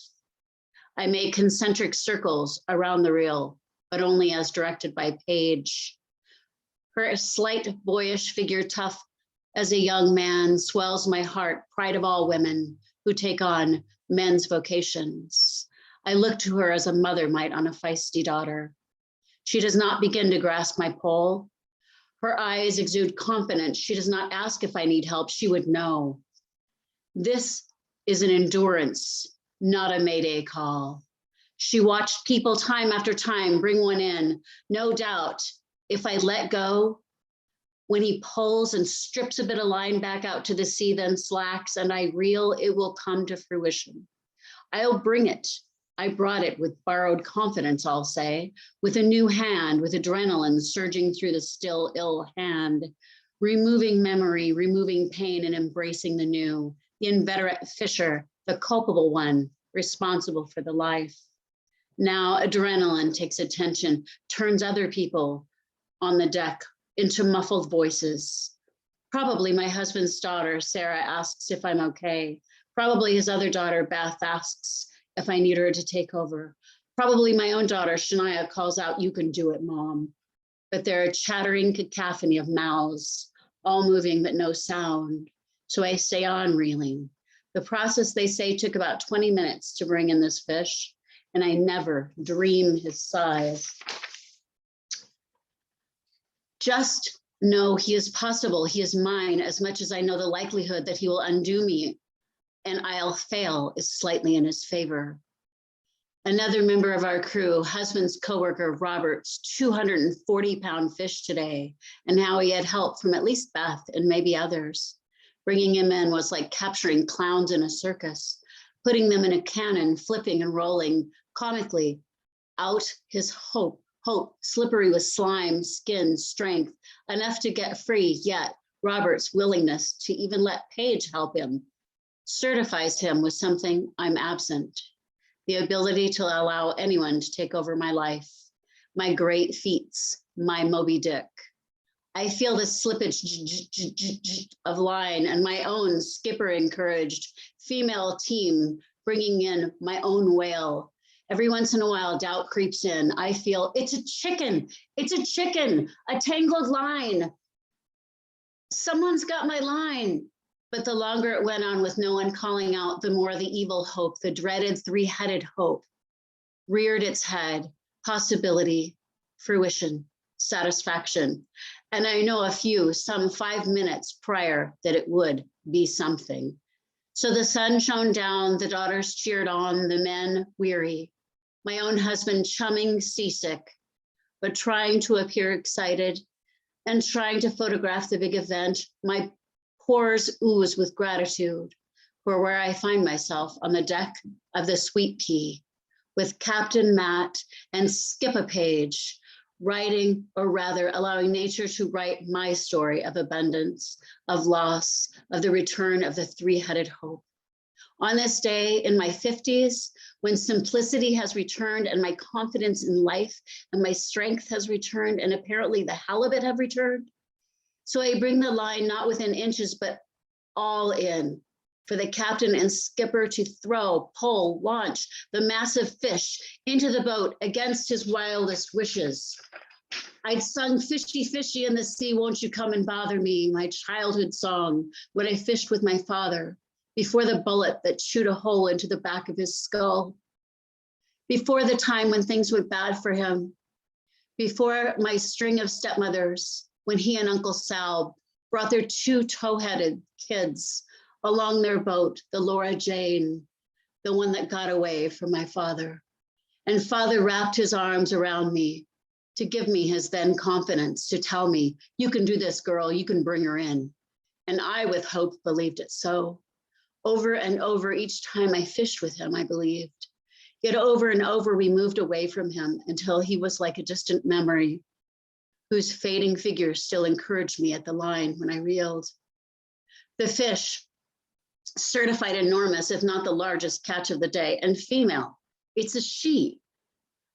I make concentric circles around the reel, but only as directed by Paige. Her slight boyish figure, tough as a young man, swells my heart, pride of all women who take on men's vocations. I look to her as a mother might on a feisty daughter. She does not begin to grasp my pole. Her eyes exude confidence. She does not ask if I need help. She would know. This is an endurance, not a Mayday call. She watched people time after time bring one in. No doubt, if I let go, when he pulls and strips a bit of line back out to the sea, then slacks, and I reel, it will come to fruition. I'll bring it. I brought it with borrowed confidence, I'll say, with a new hand, with adrenaline surging through the still ill hand, removing memory, removing pain, and embracing the new, the inveterate fisher, the culpable one, responsible for the life. Now adrenaline takes attention, turns other people on the deck into muffled voices. Probably my husband's daughter, Sarah, asks if I'm okay. Probably his other daughter, Beth, asks if I need her to take over. Probably my own daughter, Shania, calls out, "You can do it, Mom." But they're a chattering cacophony of mouths, all moving but no sound. So I stay on reeling. The process, they say, took about 20 minutes to bring in this fish, and I never dream his size. Just know he is possible, he is mine, as much as I know the likelihood that he will undo me and I'll fail is slightly in his favor. Another member of our crew, husband's coworker, Robert's 240-pound fish today, and how he had help from at least Beth and maybe others. Bringing him in was like capturing clowns in a circus, putting them in a cannon, flipping and rolling comically out his hope, slippery with slime, skin, strength, enough to get free, yet Robert's willingness to even let Paige help him certifies him with something I'm absent, the ability to allow anyone to take over my life, my great feats, my Moby Dick. I feel the slippage of line and my own skipper encouraged female team bringing in my own whale. Every once in a while, doubt creeps in. I feel it's a chicken, a tangled line. Someone's got my line. But the longer it went on with no one calling out, the more the evil hope, the dreaded three-headed hope, reared its head, possibility, fruition, satisfaction. And I know a few, some 5 minutes prior, that it would be something. So the sun shone down, the daughters cheered on, the men weary, my own husband chumming seasick, but trying to appear excited and trying to photograph the big event. My pores ooze with gratitude for where I find myself on the deck of the Sweet Pea with Captain Matt and Skipper Page writing, or rather allowing nature to write my story of abundance, of loss, of the return of the three-headed hope. On this day in my 50s, when simplicity has returned and my confidence in life and my strength has returned and apparently the halibut have returned. So I bring the line not within inches, but all in for the captain and skipper to throw, pull, launch the massive fish into the boat against his wildest wishes. I'd sung "Fishy, fishy in the sea, won't you come and bother me," my childhood song when I fished with my father, before the bullet that chewed a hole into the back of his skull, before the time when things went bad for him, before my string of stepmothers, when he and Uncle Sal brought their 2 tow-headed kids along their boat, the Laura Jane, the one that got away from my father. And father wrapped his arms around me to give me his then confidence, to tell me, "You can do this, girl, you can bring her in." And I, with hope, believed it so. Over and over, each time I fished with him, I believed. Yet over and over, we moved away from him until he was like a distant memory, whose fading figure still encouraged me at the line when I reeled. The fish, certified enormous, if not the largest catch of the day, and female. It's a she,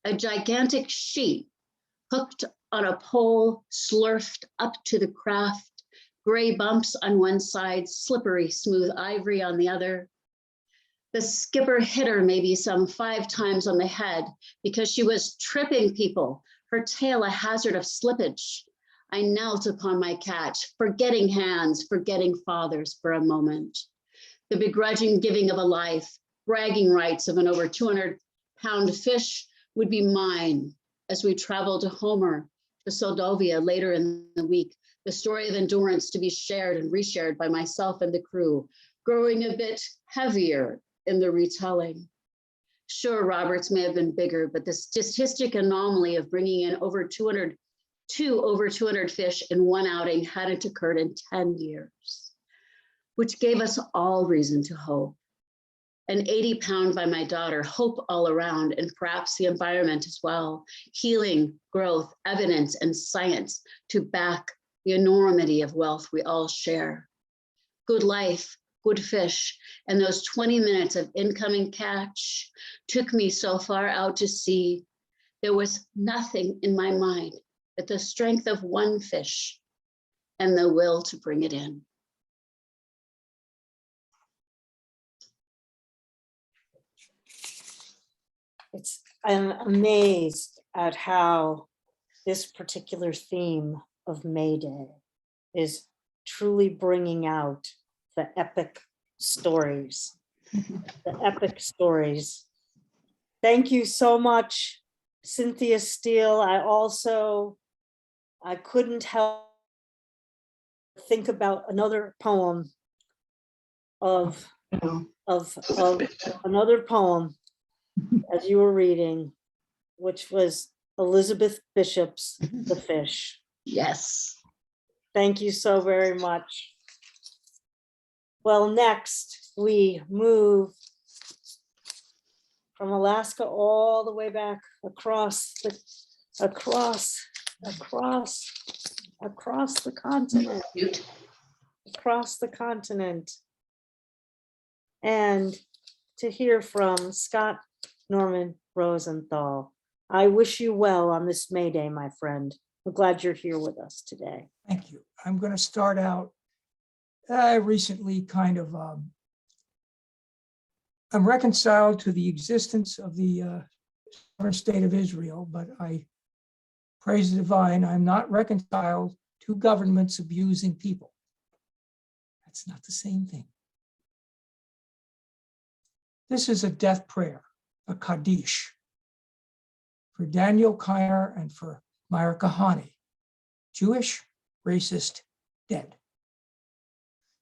a gigantic she, hooked on a pole, slurfed up to the craft, gray bumps on one side, slippery, smooth ivory on the other. The skipper hit her maybe some 5 times on the head because she was tripping people, her tail a hazard of slippage. I knelt upon my catch, forgetting hands, forgetting fathers for a moment. The begrudging giving of a life, bragging rights of an over 200-pound fish would be mine as we traveled to Homer, to Soldovia later in the week, the story of endurance to be shared and reshared by myself and the crew, growing a bit heavier in the retelling. Sure, Roberts may have been bigger, but the statistic anomaly of bringing in over 200 fish in one outing hadn't occurred in 10 years, which gave us all reason to hope. An 80-pound by my daughter, hope all around, and perhaps the environment as well, healing, growth, evidence, and science to back the enormity of wealth we all share. Good life, good fish, and those 20 minutes of incoming catch took me so far out to sea. There was nothing in my mind but the strength of one fish and the will to bring it in. I'm amazed at how this particular theme of Mayday is truly bringing out the epic stories, the epic stories. Thank you so much, Cynthia Steele. I couldn't help think about another poem another poem as you were reading, which was Elizabeth Bishop's The Fish. Yes. Thank you so very much. Well, next we move from Alaska all the way back across the continent. Across the continent. And to hear from Scott Norman Rosenthal. I wish you well on this May Day, my friend. We're glad you're here with us today. Thank you. I'm going to start out. I recently kind of, I'm reconciled to the existence of the sovereign state of Israel, but I praise the divine. I'm not reconciled to governments abusing people. That's not the same thing. This is a death prayer, a Kaddish, for Daniel Kiner and for Meir Kahane, Jewish, racist, dead.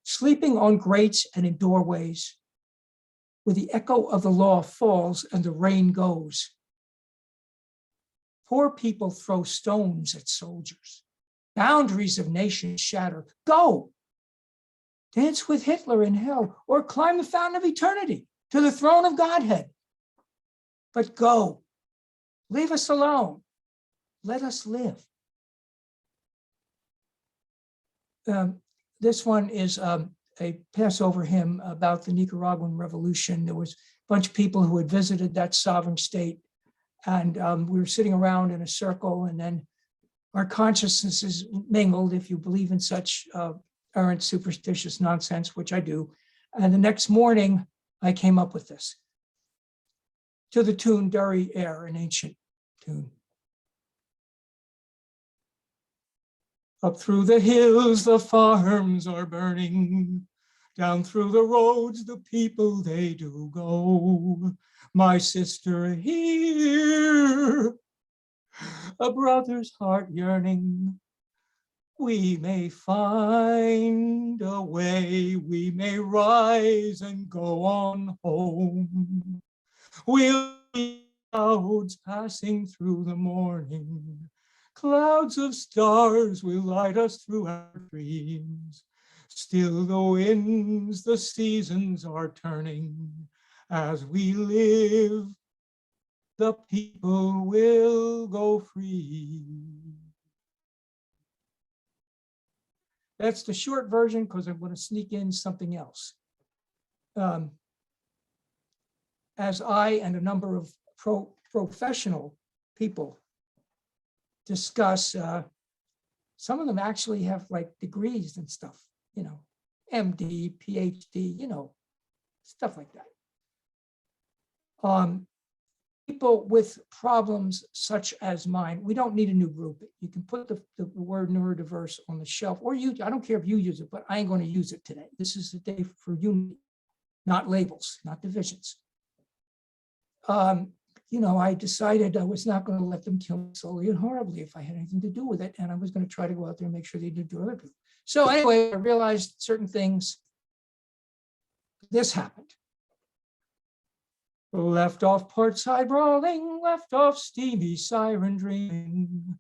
Sleeping on grates and in doorways, where the echo of the law falls and the rain goes. Poor people throw stones at soldiers. Boundaries of nations shatter. Go! Dance with Hitler in hell, or climb the fountain of eternity to the throne of Godhead. But go. Leave us alone. Let us live. This one is a Passover hymn about the Nicaraguan Revolution. There was a bunch of people who had visited that sovereign state, and we were sitting around in a circle, and then our consciousnesses mingled, if you believe in such errant superstitious nonsense, which I do. And the next morning, I came up with this to the tune Derry Air, an ancient tune. Up through the hills, the farms are burning. Down through the roads, the people, they do go. My sister here, a brother's heart yearning. We may find a way, we may rise and go on home. We'll be clouds passing through the morning. Clouds of stars will light us through our dreams. Still the winds, the seasons are turning as we live the people will go free. That's the short version because I'm going to sneak in something else. As I and a number of professional people discuss, some of them actually have like degrees and stuff, you know, MD, PhD, you know, stuff like that. People with problems such as mine, we don't need a new group. You can put the word neurodiverse on the shelf, or you, I don't care if you use it, but I ain't going to use it today. This is the day for unity, not labels, not divisions. You know, I decided I was not going to let them kill me slowly and horribly if I had anything to do with it. And I was going to try to go out there and make sure they did do other people. So anyway, I realized certain things. This happened. Left off port side brawling, left off steamy siren dreaming.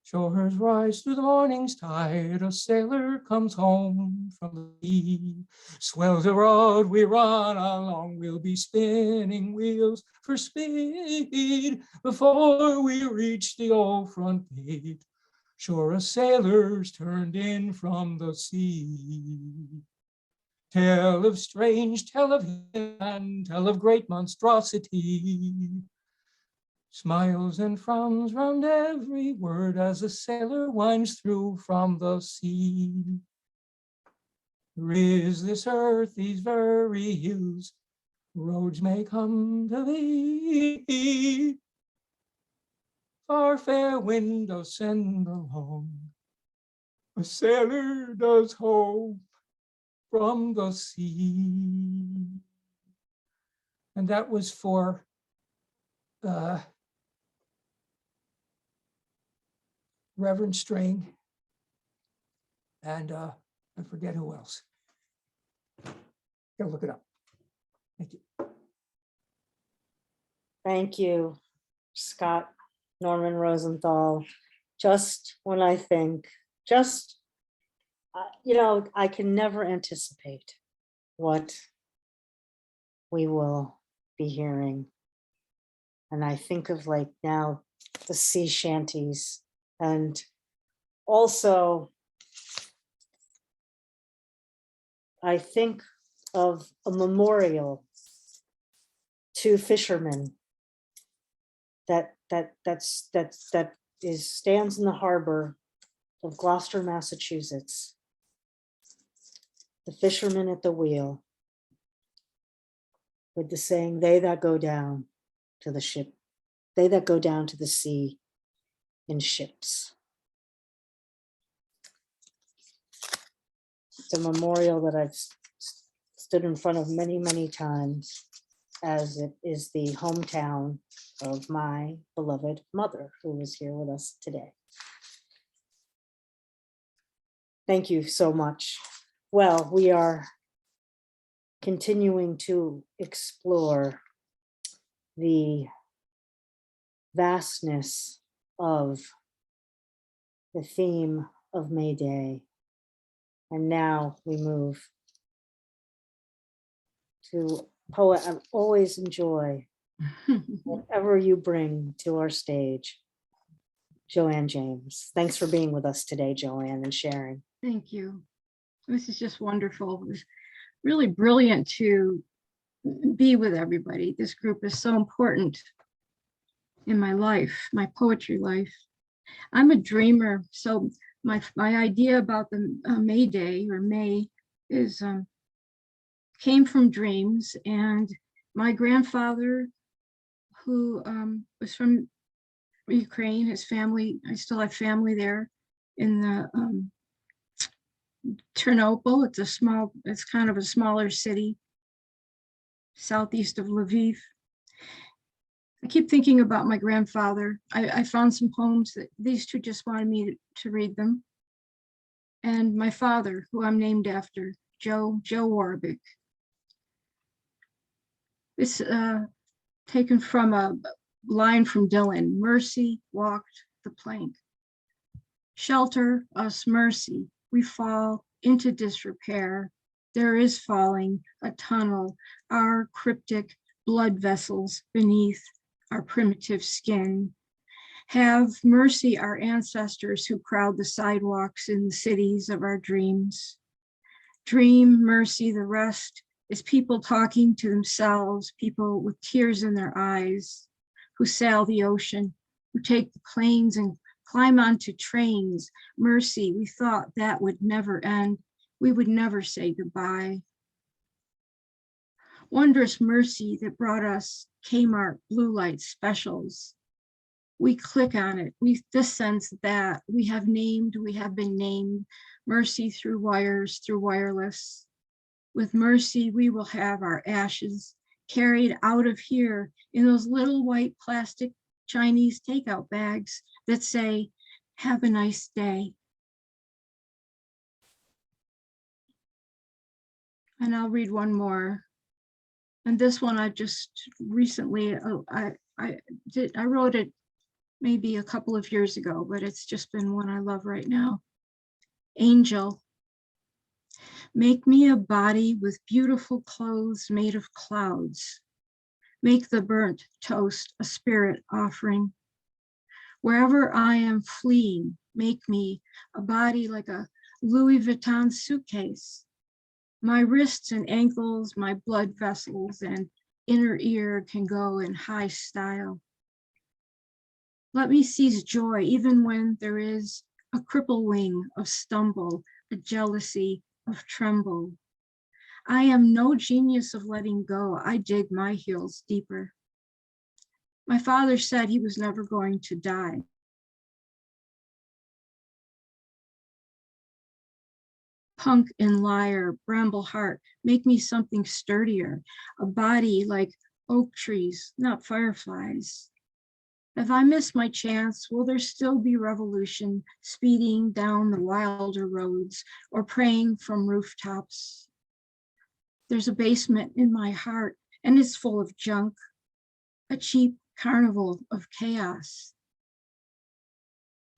Shores rise through the morning's tide, a sailor comes home from the sea. Swells abroad, we run along, we'll be spinning wheels for speed before we reach the old front gate. Sure as sailors turned in from the sea. Tell of strange, tell of hidden, tell of great monstrosity. Smiles and frowns round every word as a sailor winds through from the sea. Is this earth, these very hills, roads may come to be. Far fair windows send along, a sailor does hope from the sea. And that was for Reverend String, and I forget who else. Gotta look it up. Thank you. Thank you, Scott Norman Rosenthal. Just when I think, you know, I can never anticipate what we will be hearing. And I think of like now the sea shanties, and also I think of a memorial to fishermen that stands in the harbor of Gloucester, Massachusetts. The fishermen at the wheel, with the saying, "They that go down to the ship, they that go down to the sea in ships." It's a memorial that I've stood in front of many, many times, as it is the hometown of my beloved mother, who is here with us today. Thank you so much. Well, we are continuing to explore the vastness of the theme of Mayday. And now we move to poet. I always enjoy whatever you bring to our stage. Joanne James. Thanks for being with us today, Joanne, and sharing. Thank you. This is just wonderful. It was really brilliant to be with everybody. This group is so important in my life, my poetry life. I'm a dreamer, so my idea about the Mayday or May is came from dreams. And my grandfather, who was from Ukraine, his family, I still have family there in the Ternopil. It's kind of a smaller city southeast of Lviv. I keep thinking about my grandfather. I found some poems that these two just wanted me to read them. And my father, who I'm named after, Joe Warbick. It's taken from a line from Dylan. Mercy walked the plank. Shelter us, mercy. We fall into disrepair. There is falling a tunnel, our cryptic blood vessels beneath. our primitive skin. Have mercy our ancestors who crowd the sidewalks in the cities of our dreams. Dream mercy the rest is people talking to themselves, people with tears in their eyes, who sail the ocean, who take the planes and climb onto trains. Mercy, we thought that would never end. We would never say goodbye. Wondrous mercy that brought us Kmart blue light specials. We click on it, this sense that we have been named, mercy through wires, through wireless. With mercy, we will have our ashes carried out of here in those little white plastic Chinese takeout bags that say, have a nice day. And I'll read one more. And this one I just recently, I wrote it maybe a couple of years ago, but it's just been one I love right now. Angel, make me a body with beautiful clothes made of clouds. Make the burnt toast a spirit offering. Wherever I am fleeing, make me a body like a Louis Vuitton suitcase. My wrists and ankles, my blood vessels and inner ear can go in high style. Let me seize joy even when there is a cripple wing of stumble, a jealousy of tremble. I am no genius of letting go. I dig my heels deeper. My father said he was never going to die. Punk and liar, bramble heart, make me something sturdier, a body like oak trees, not fireflies. If I miss my chance, will there still be revolution, speeding down the wilder roads or praying from rooftops? There's a basement in my heart and it's full of junk, a cheap carnival of chaos.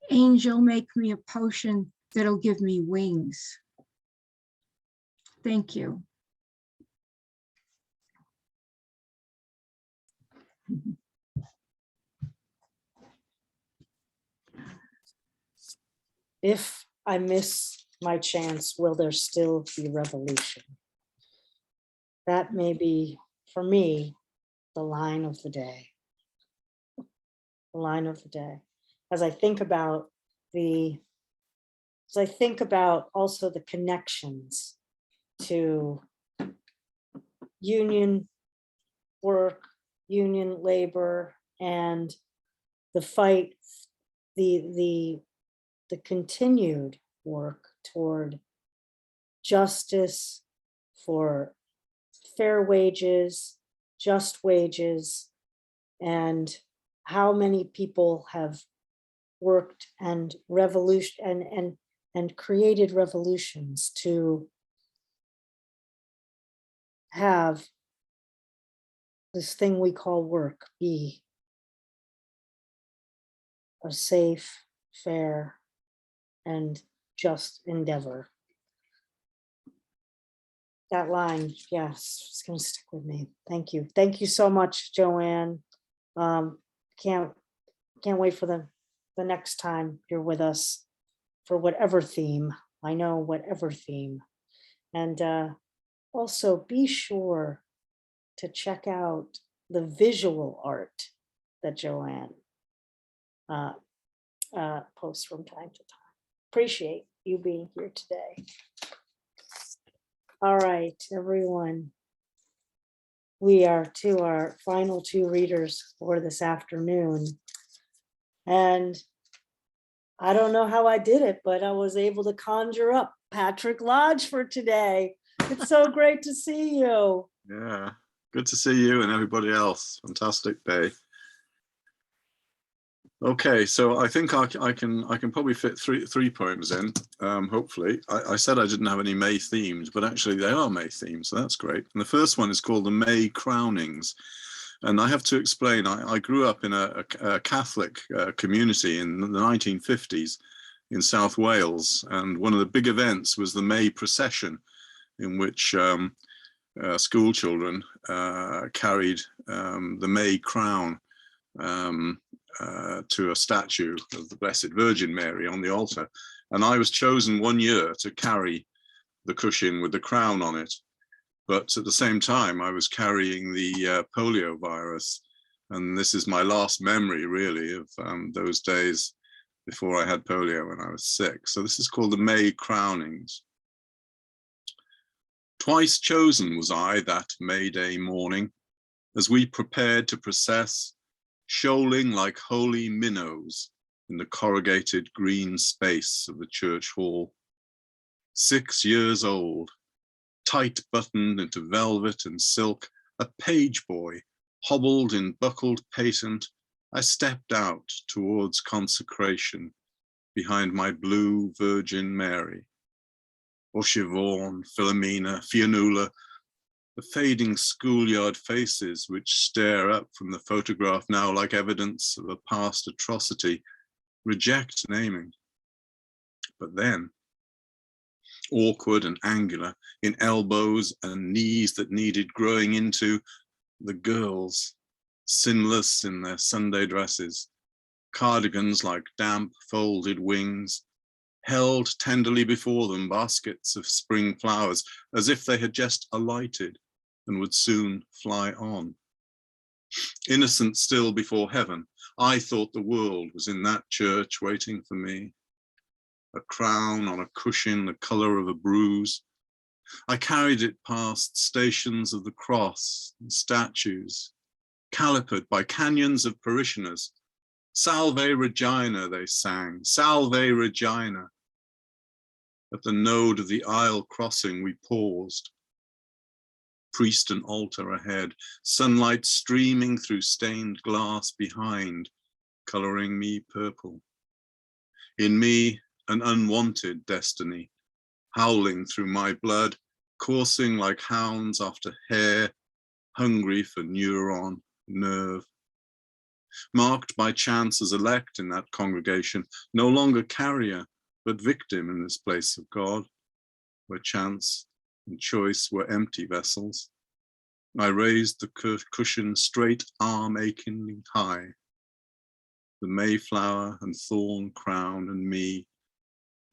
Angel, make me a potion that'll give me wings. Thank you. If I miss my chance, will there still be revolution? That may be, for me, the line of the day. The line of the day. As I think about also the connections to union work, union labor, and the fight, the continued work toward justice, for fair wages, just wages, and how many people have worked and created revolutions to have this thing we call work be a safe, fair, and just endeavor. That line, yes, it's going to stick with me. Thank you. Thank you so much, Joanne. Can't wait for the next time you're with us for whatever theme. I know whatever theme. And also be sure to check out the visual art that Joanne posts from time to time. Appreciate you being here today. All right, everyone. We are to our final two readers for this afternoon. And I don't know how I did it, but I was able to conjure up Patrick Lodge for today. It's so great to see you. Yeah, good to see you and everybody else. Fantastic day. Okay, so I think I can probably fit three poems in. Hopefully, I said I didn't have any May themes, but actually they are May themes, so that's great. And the first one is called the May Crownings, and I have to explain. I grew up in a Catholic community in the 1950s in South Wales, and one of the big events was the May procession, in which school children carried the May crown to a statue of the Blessed Virgin Mary on the altar. And I was chosen one year to carry the cushion with the crown on it. But at the same time, I was carrying the polio virus. And this is my last memory, really, of those days before I had polio when I was 6. So this is called the May Crownings. Twice chosen was I that Mayday morning, as we prepared to process, shoaling like holy minnows in the corrugated green space of the church hall. 6 years old, tight buttoned into velvet and silk, a page boy, hobbled in buckled patent, I stepped out towards consecration behind my blue Virgin Mary. Or Siobhan, Philomena, Fionnuala, the fading schoolyard faces which stare up from the photograph now like evidence of a past atrocity, reject naming. But then, awkward and angular, in elbows and knees that needed growing into, the girls, sinless in their Sunday dresses, cardigans like damp folded wings, held tenderly before them baskets of spring flowers, as if they had just alighted and would soon fly on. Innocent still before heaven, I thought the world was in that church waiting for me. A crown on a cushion the color of a bruise. I carried it past stations of the cross and statues, calipered by canyons of parishioners. Salve Regina, they sang, Salve Regina. At the node of the aisle crossing, we paused. Priest and altar ahead, sunlight streaming through stained glass behind, coloring me purple. In me, an unwanted destiny, howling through my blood, coursing like hounds after hair, hungry for neuron, nerve. Marked by chance as elect in that congregation, no longer carrier, but victim in this place of God, where chance and choice were empty vessels. I raised the cushion straight arm achingly high. The Mayflower and thorn crown and me,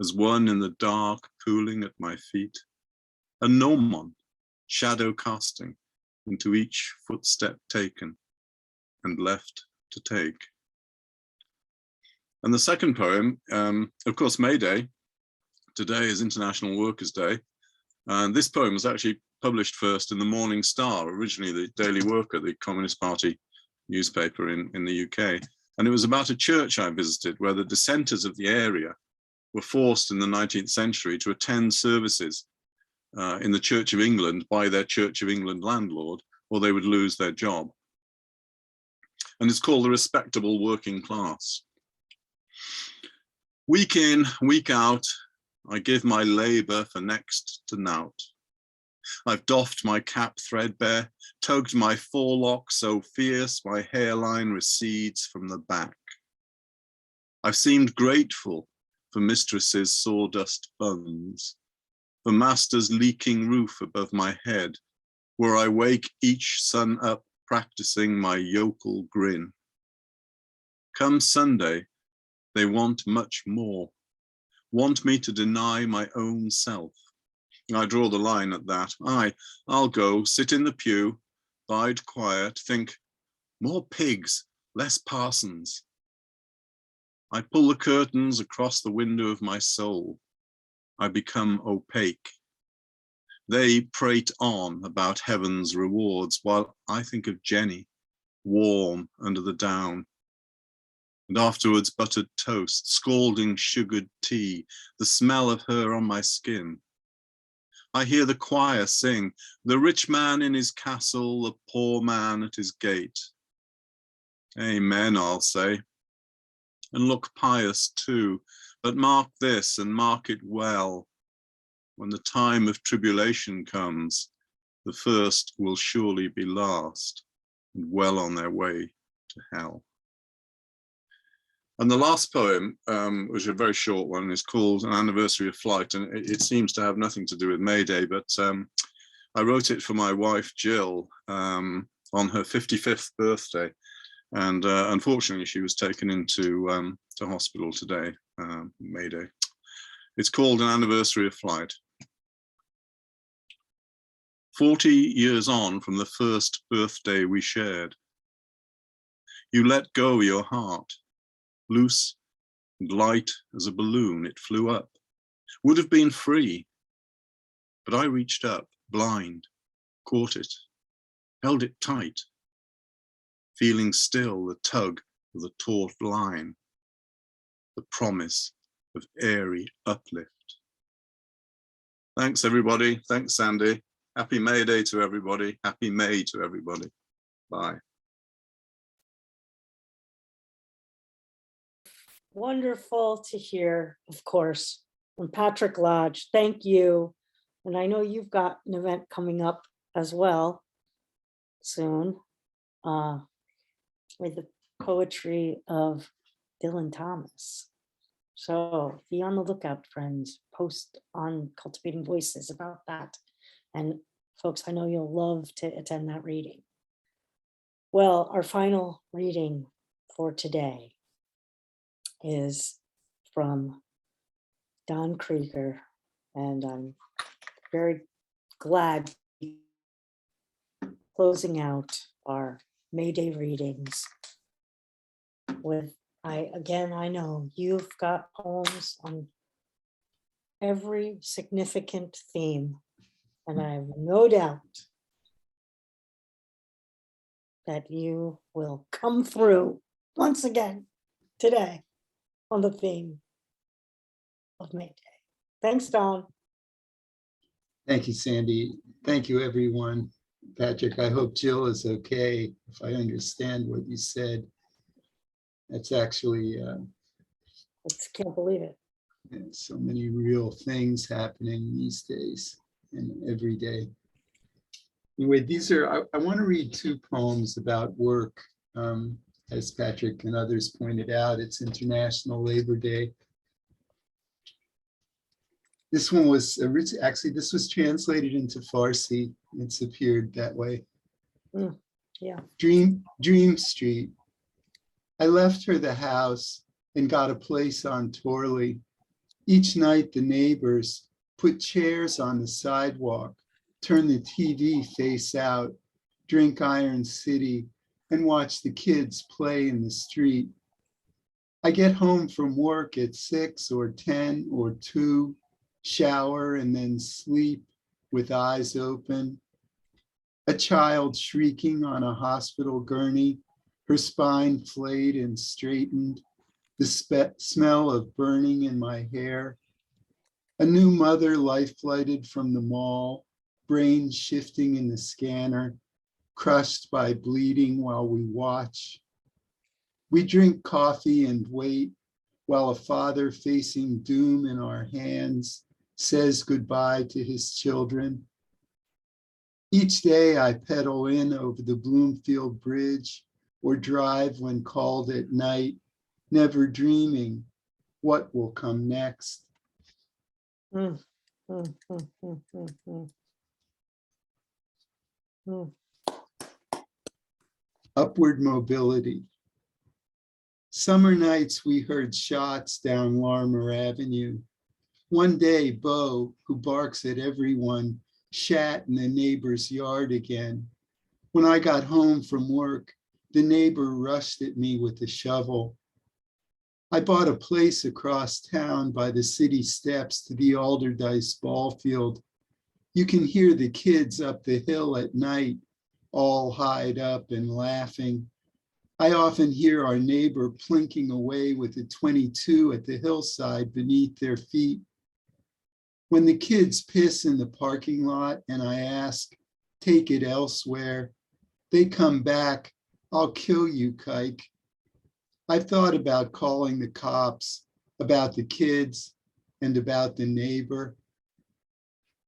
as one in the dark pooling at my feet, a gnomon, shadow casting into each footstep taken and left to take. And the second poem, of course, Mayday, today is International Workers' Day. And this poem was actually published first in the Morning Star, originally the Daily Worker, the Communist Party newspaper in the UK. And it was about a church I visited where the dissenters of the area were forced in the 19th century to attend services in the Church of England by their Church of England landlord, or they would lose their job. And it's called The Respectable Working Class. Week in, week out, I give my labour for next to nought. I've doffed my cap threadbare, tugged my forelock so fierce my hairline recedes from the back. I've seemed grateful for mistress's sawdust buns, for master's leaking roof above my head, where I wake each sun up practicing my yokel grin. Come Sunday, they want much more, want me to deny my own self. I draw the line at that. I'll go, sit in the pew, bide quiet, think, more pigs, less parsons. I pull the curtains across the window of my soul. I become opaque. They prate on about heaven's rewards, while I think of Jenny, warm under the down. And afterwards buttered toast, scalding sugared tea, the smell of her on my skin. I hear the choir sing, the rich man in his castle, the poor man at his gate. Amen, I'll say, and look pious too, but mark this and mark it well. When the time of tribulation comes, the first will surely be last and well on their way to hell. And the last poem, which is a very short one, is called An Anniversary of Flight, and it seems to have nothing to do with Mayday, but I wrote it for my wife, Jill, on her 55th birthday. And unfortunately, she was taken into to hospital today, Mayday. It's called An Anniversary of Flight. 40 years on from the first birthday we shared, you let go your heart, loose and light as a balloon, it flew up, would have been free, but I reached up, blind, caught it, held it tight, feeling still the tug of the taut line, the promise of airy uplift. Thanks, everybody. Thanks, Sandy. Happy May Day to everybody. Happy May to everybody. Bye. Wonderful to hear, of course, from Patrick Lodge. Thank you. And I know you've got an event coming up as well soon with the poetry of Dylan Thomas. So be on the lookout, friends. Post on Cultivating Voices about that. And folks, I know you'll love to attend that reading. Well, our final reading for today is from Don Krieger, and I'm very glad closing out our Mayday readings with, I know you've got poems on every significant theme, and I have no doubt that you will come through once again today on the theme of Mayday. Thanks, Don. Thank you, Sandy. Thank you, everyone. Patrick, I hope Jill is okay. If I understand what you said, that's actually I can't believe it. so many real things happening these days and every day. Anyway, these are, I want to read two poems about work. As Patrick and others pointed out, it's International Labor Day. This one was actually, this was translated into Farsi. It's appeared that way. Yeah. Dream Street. I left her the house and got a place on Torley. Each night the neighbors put chairs on the sidewalk, turn the TV face out, drink Iron City, and watch the kids play in the street. I get home from work at 6 or 10 or 2, shower and then sleep with eyes open. A child shrieking on a hospital gurney, her spine flayed and straightened, the smell of burning in my hair. A new mother life-flighted from the mall, brain shifting in the scanner, crushed by bleeding while we watch. We drink coffee and wait while a father facing doom in our hands says goodbye to his children. Each day I pedal in over the Bloomfield Bridge or drive when called at night, never dreaming what will come next. Upward mobility. Summer nights we heard shots down Larmer Avenue. One day, Bo, who barks at everyone, shat in the neighbor's yard again. When I got home from work, the neighbor rushed at me with a shovel. I bought a place across town by the city steps to the Alderdice ball field. You can hear the kids up the hill at night, all hied up and laughing. I often hear our neighbor plinking away with a .22 at the hillside beneath their feet. When the kids piss in the parking lot and I ask, take it elsewhere, they come back, I'll kill you, Kike. I've thought about calling the cops, about the kids, and about the neighbor.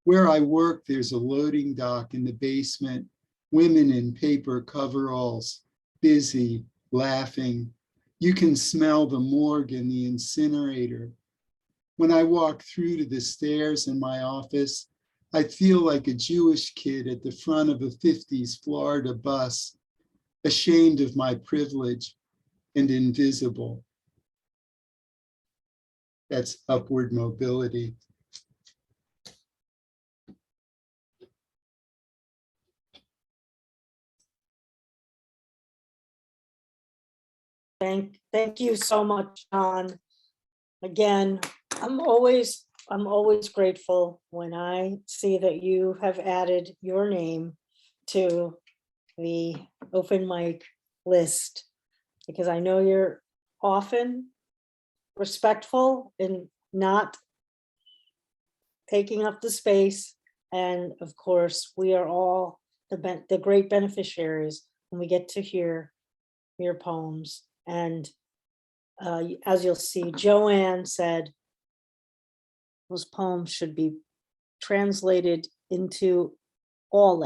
Where I work, there's a loading dock in the basement, women in paper coveralls, busy, laughing. You can smell the morgue and the incinerator. When I walk through to the stairs in my office, I feel like a Jewish kid at the front of a 50s Florida bus, ashamed of my privilege and invisible. That's upward mobility. Thank you so much, John. Again, I'm always grateful when I see that you have added your name to the open mic list, because I know you're often respectful in not taking up the space. And of course, we are all the great beneficiaries when we get to hear your poems. And as you'll see, Joanne said those poems should be translated into all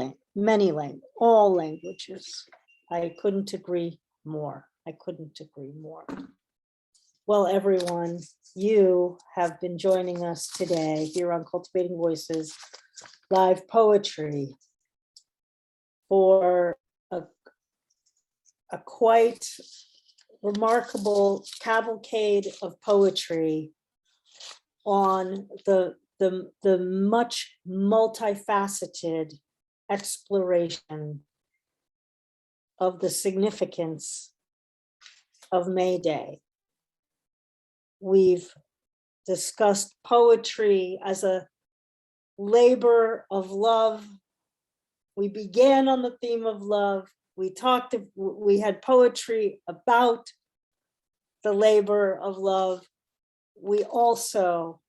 languages. I couldn't agree more. Well, everyone, you have been joining us today here on Cultivating Voices Live Poetry for a quite remarkable cavalcade of poetry on the much multifaceted exploration of the significance of Mayday. We've discussed poetry as a labor of love. We began on the theme of love. We had poetry about the labor of love. We also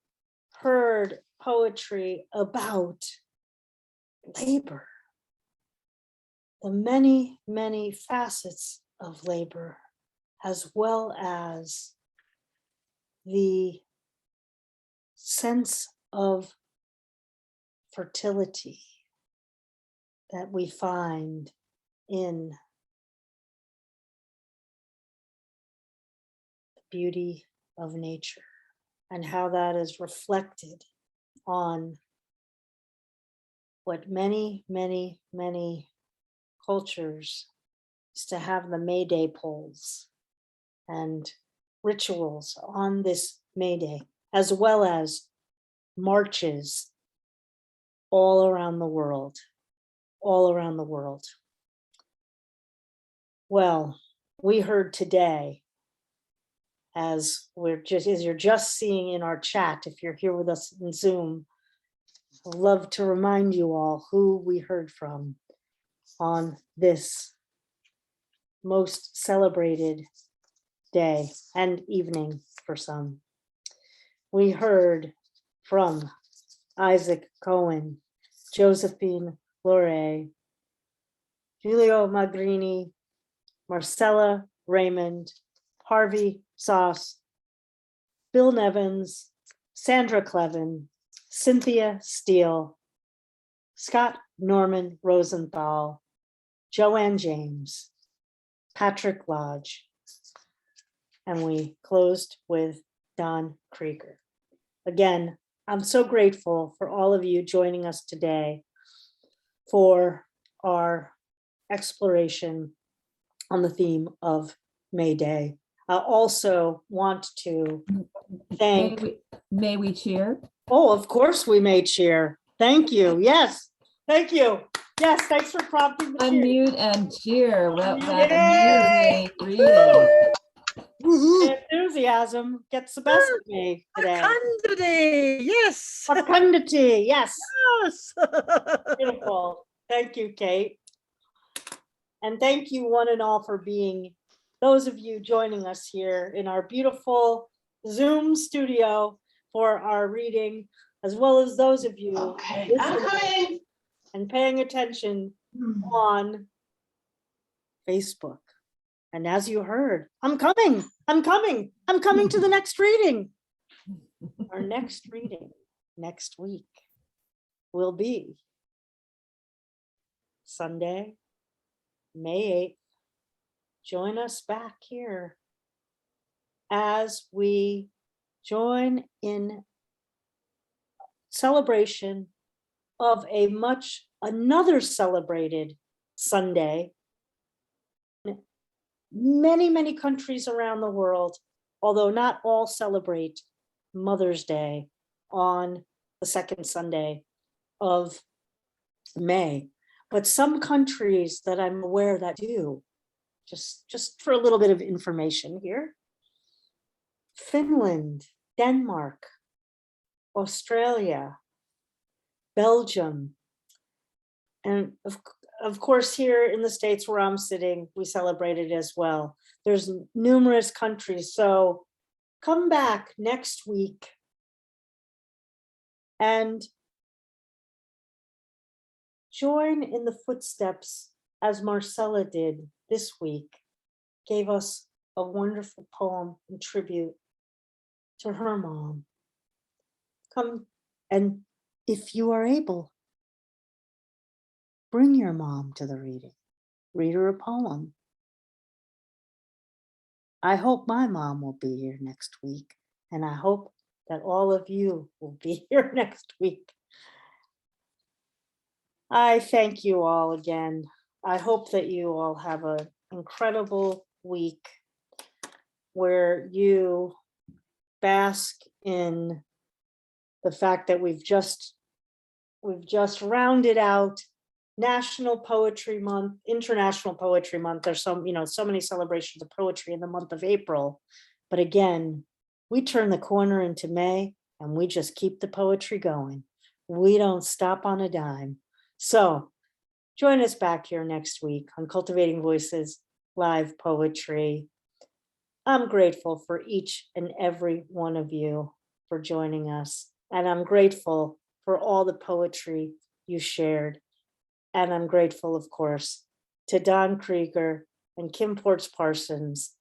heard poetry about labor, the many, many facets of labor, as well as the sense of fertility that we find in the beauty of nature, and how that is reflected on what many, many, many cultures is to have the Mayday polls and rituals on this Mayday, as well as marches all around the world. Well, we heard today, as you're just seeing in our chat, if you're here with us in Zoom, I'd love to remind you all who we heard from on this most celebrated day and evening for some. We heard from Isaac Cohen, Josephine LoRe, Giulio Magrini, Marcella Remund, Harvey Soss, Bill Nevins, Sandra Kleven, Cynthia Steele, Scott Norman Rosenthal, Joanne James, Patrick Lodge, and we closed with Don Krieger. Again, I'm so grateful for all of you joining us today for our exploration on the theme of Mayday. I also want to thank. May we cheer? Oh, of course we may cheer. Thank you. Yes, thank you. Yes, thanks for prompting the cheer. Unmute and cheer. Well, that Yay! amazing reading. Enthusiasm gets the best of me today. Fecundity, yes. Fecundity, yes. Yes. Beautiful. Thank you, Kate. And thank you one and all for being, those of you joining us here in our beautiful Zoom studio for our reading, as well as those of you listening and paying attention on Facebook. And as you heard, I'm coming to the next reading. Our next reading next week will be Sunday, May 8th. Join us back here as we join in celebration of another celebrated Sunday many, many countries around the world, although not all celebrate Mother's Day on the second Sunday of May, but some countries that I'm aware that do, just for a little bit of information here: Finland, Denmark, Australia, Belgium, and of course here in the States where I'm sitting, we celebrate it as well. There's numerous countries, so come back next week and join in the footsteps as Marcella did this week, gave us a wonderful poem in tribute to her mom. Come, and if you are able, bring your mom to the reading, read her a poem. I hope my mom will be here next week, and I hope that all of you will be here next week. I thank you all again. I hope that you all have an incredible week where you bask in the fact that we've just rounded out National Poetry Month, International Poetry Month. There's so many celebrations of poetry in the month of April. But again, we turn the corner into May and we just keep the poetry going. We don't stop on a dime. So join us back here next week on Cultivating Voices Live Poetry. I'm grateful for each and every one of you for joining us. And I'm grateful for all the poetry you shared. And I'm grateful, of course, to Don Krieger and Kim Ports Parsons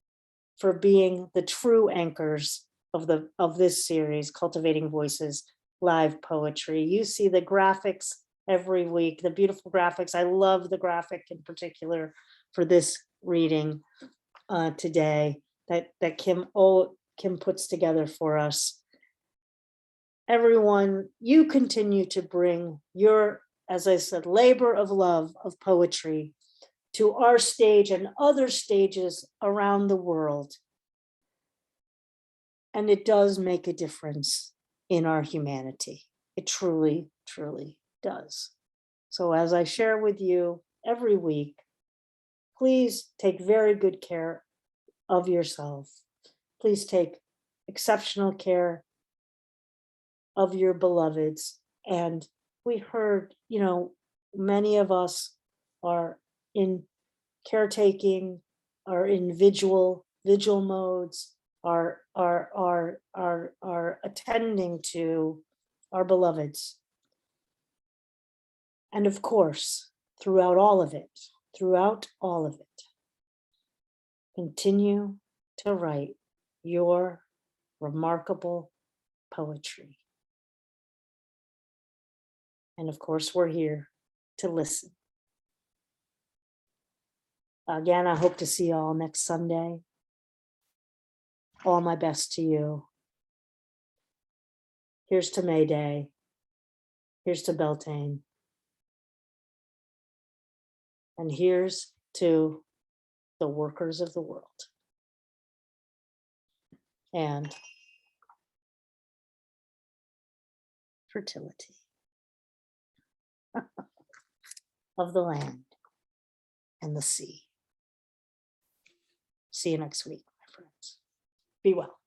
for being the true anchors of this series, Cultivating Voices Live Poetry. You see the graphics every week, the beautiful graphics. I love the graphic in particular for this reading today that Kim puts together for us. Everyone, you continue to bring your, as I said, labor of love of poetry to our stage and other stages around the world. And it does make a difference in our humanity. It truly, truly does. So as I share with you every week, please take very good care of yourself. Please take exceptional care of your beloveds. And we heard, many of us are in caretaking, are in vigil modes, are attending to our beloveds. And of course, throughout all of it, continue to write your remarkable poetry. And of course, we're here to listen. Again, I hope to see you all next Sunday. All my best to you. Here's to Mayday. Here's to Beltane. And here's to the workers of the world. And fertility of the land and the sea. See you next week, my friends. Be well.